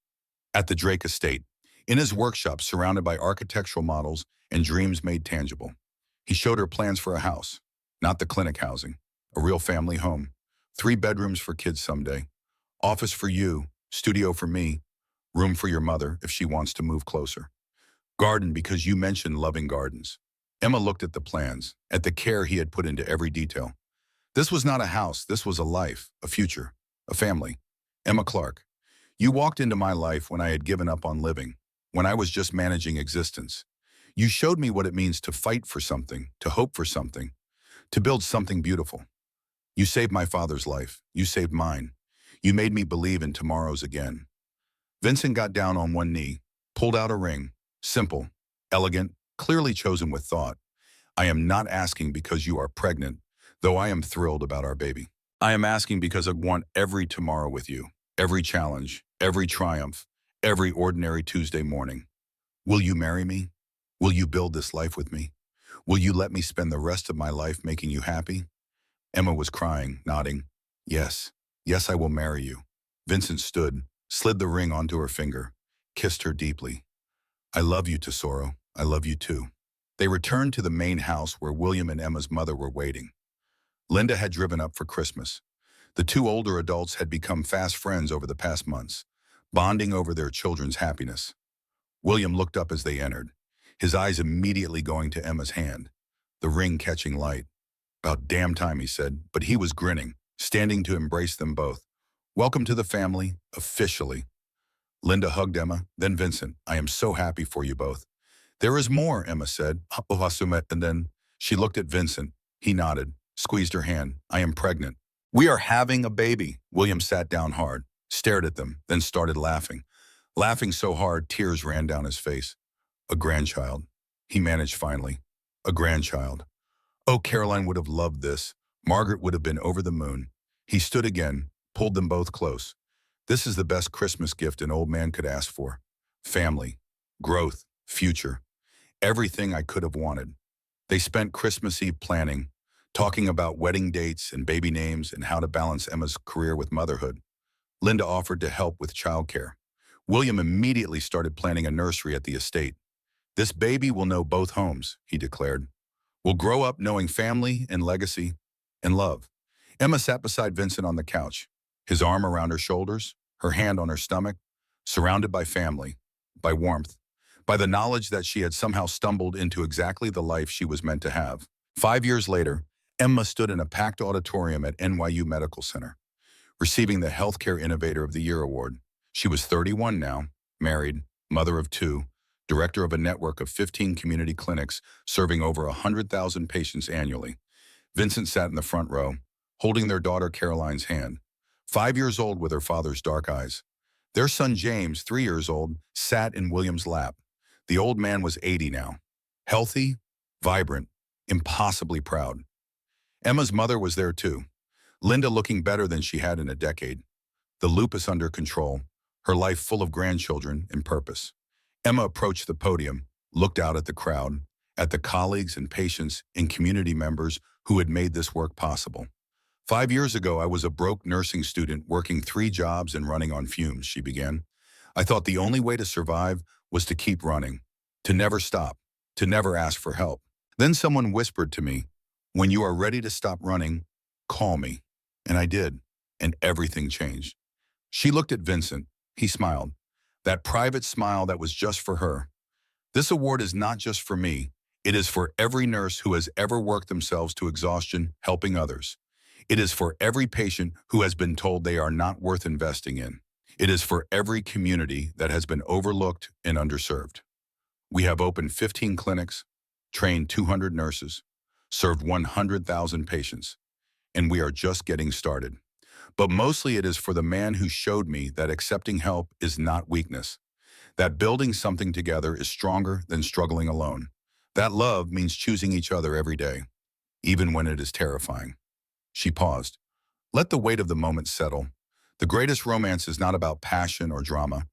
Speaker 1: At the Drake estate, in his workshop surrounded by architectural models and dreams made tangible. He showed her plans for a house, not the clinic housing, a real family home. 3 bedrooms for kids someday. Office for you, studio for me, room for your mother if she wants to move closer. Garden because you mentioned loving gardens. Emma looked at the plans, at the care he had put into every detail. This was not a house, this was a life, a future, a family. Emma Clark, you walked into my life when I had given up on living, when I was just managing existence. You showed me what it means to fight for something, to hope for something, to build something beautiful. You saved my father's life. You saved mine. You made me believe in tomorrows again. Vincent got down on one knee, pulled out a ring. Simple, elegant, clearly chosen with thought. I am not asking because you are pregnant, though I am thrilled about our baby. I am asking because I want every tomorrow with you, every challenge, every triumph, every ordinary Tuesday morning. Will you marry me? Will you build this life with me? Will you let me spend the rest of my life making you happy? Emma was crying, nodding. Yes, yes, I will marry you. Vincent stood, slid the ring onto her finger, kissed her deeply. I love you, Tesoro. I love you too. They returned to the main house where William and Emma's mother were waiting. Linda had driven up for Christmas. The two older adults had become fast friends over the past months, bonding over their children's happiness. William looked up as they entered, his eyes immediately going to Emma's hand, the ring catching light. About damn time, he said, but he was grinning, standing to embrace them both. Welcome to the family, officially. Linda hugged Emma, then Vincent. I am so happy for you both. There is more, Emma said, and then she looked at Vincent. He nodded, squeezed her hand. I am pregnant. We are having a baby. William sat down hard, stared at them, then started laughing. Laughing so hard, tears ran down his face. A grandchild. He managed finally. A grandchild. Oh, Caroline would have loved this. Margaret would have been over the moon. He stood again, pulled them both close. This is the best Christmas gift an old man could ask for. Family, growth, future. Everything I could have wanted. They spent Christmas Eve planning, talking about wedding dates and baby names and how to balance Emma's career with motherhood. Linda offered to help with childcare. William immediately started planning a nursery at the estate. This baby will know both homes, he declared. Will grow up knowing family and legacy and love. Emma sat beside Vincent on the couch, his arm around her shoulders, her hand on her stomach, surrounded by family, by warmth, by the knowledge that she had somehow stumbled into exactly the life she was meant to have. 5 years later, Emma stood in a packed auditorium at NYU Medical Center, receiving the Healthcare Innovator of the Year award. She was 31 now, married, mother of two, director of a network of 15 community clinics serving over 100,000 patients annually. Vincent sat in the front row, holding their daughter Caroline's hand, 5 years old with her father's dark eyes. Their son James, 3 years old, sat in William's lap. The old man was 80 now, healthy, vibrant, impossibly proud. Emma's mother was there too, Linda looking better than she had in a decade, the lupus under control, her life full of grandchildren and purpose. Emma approached the podium, looked out at the crowd, at the colleagues and patients and community members who had made this work possible. 5 years ago, I was a broke nursing student working 3 jobs and running on fumes, she began. I thought the only way to survive was to keep running, to never stop, to never ask for help. Then someone whispered to me, when you are ready to stop running, call me. And I did, and everything changed. She looked at Vincent. He smiled. That private smile that was just for her. This award is not just for me. It is for every nurse who has ever worked themselves to exhaustion helping others. It is for every patient who has been told they are not worth investing in. It is for every community that has been overlooked and underserved. We have opened 15 clinics, trained 200 nurses, served 100,000 patients, and we are just getting started. But mostly it is for the man who showed me that accepting help is not weakness, that building something together is stronger than struggling alone, that love means choosing each other every day, even when it is terrifying. She paused. Let the weight of the moment settle. The greatest romance is not about passion or drama.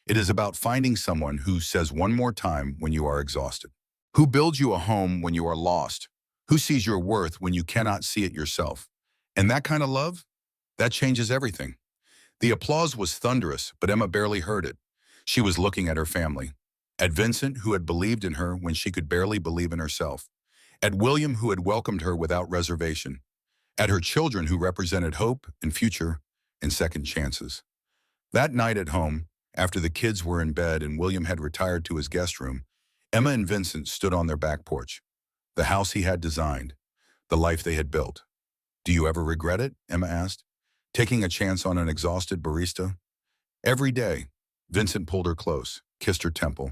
Speaker 1: It is about finding someone who says one more time when you are exhausted, who builds you a home when you are lost, who sees your worth when you cannot see it yourself. And that kind of love, that changes everything. The applause was thunderous, but Emma barely heard it. She was looking at her family, at Vincent, who had believed in her when she could barely believe in herself, at William, who had welcomed her without reservation, at her children, who represented hope and future and second chances. That night at home, after the kids were in bed and William had retired to his guest room, Emma and Vincent stood on their back porch, the house he had designed, the life they had built. Do you ever regret it? Emma asked. Taking a chance on an exhausted barista? Every day. Vincent pulled her close, kissed her temple.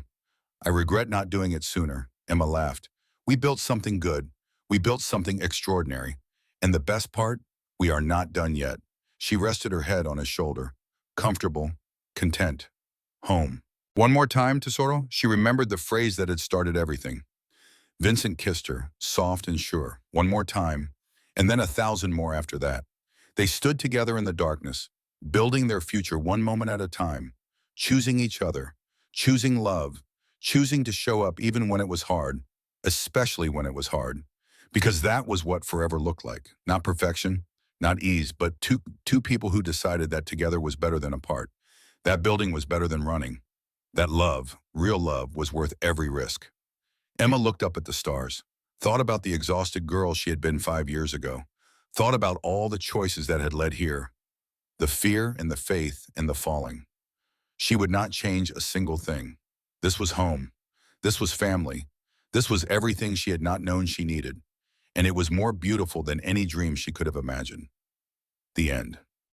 Speaker 1: I regret not doing it sooner, Emma laughed. We built something good. We built something extraordinary. And the best part? We are not done yet. She rested her head on his shoulder. Comfortable, content, home. One more time, Tesoro? She remembered the phrase that had started everything. Vincent kissed her, soft and sure. One more time, and then 1,000 more after that. They stood together in the darkness, building their future one moment at a time, choosing each other, choosing love, choosing to show up even when it was hard, especially when it was hard. Because that was what forever looked like. Not perfection, not ease, but two people who decided that together was better than apart. That building was better than running. That love, real love, was worth every risk. Emma looked up at the stars, thought about the exhausted girl she had been 5 years ago, thought about all the choices that had led here, the fear and the faith and the falling. She would not change a single thing. This was home. This was family. This was everything she had not known she needed. And it was more beautiful than any dream she could have imagined. The end.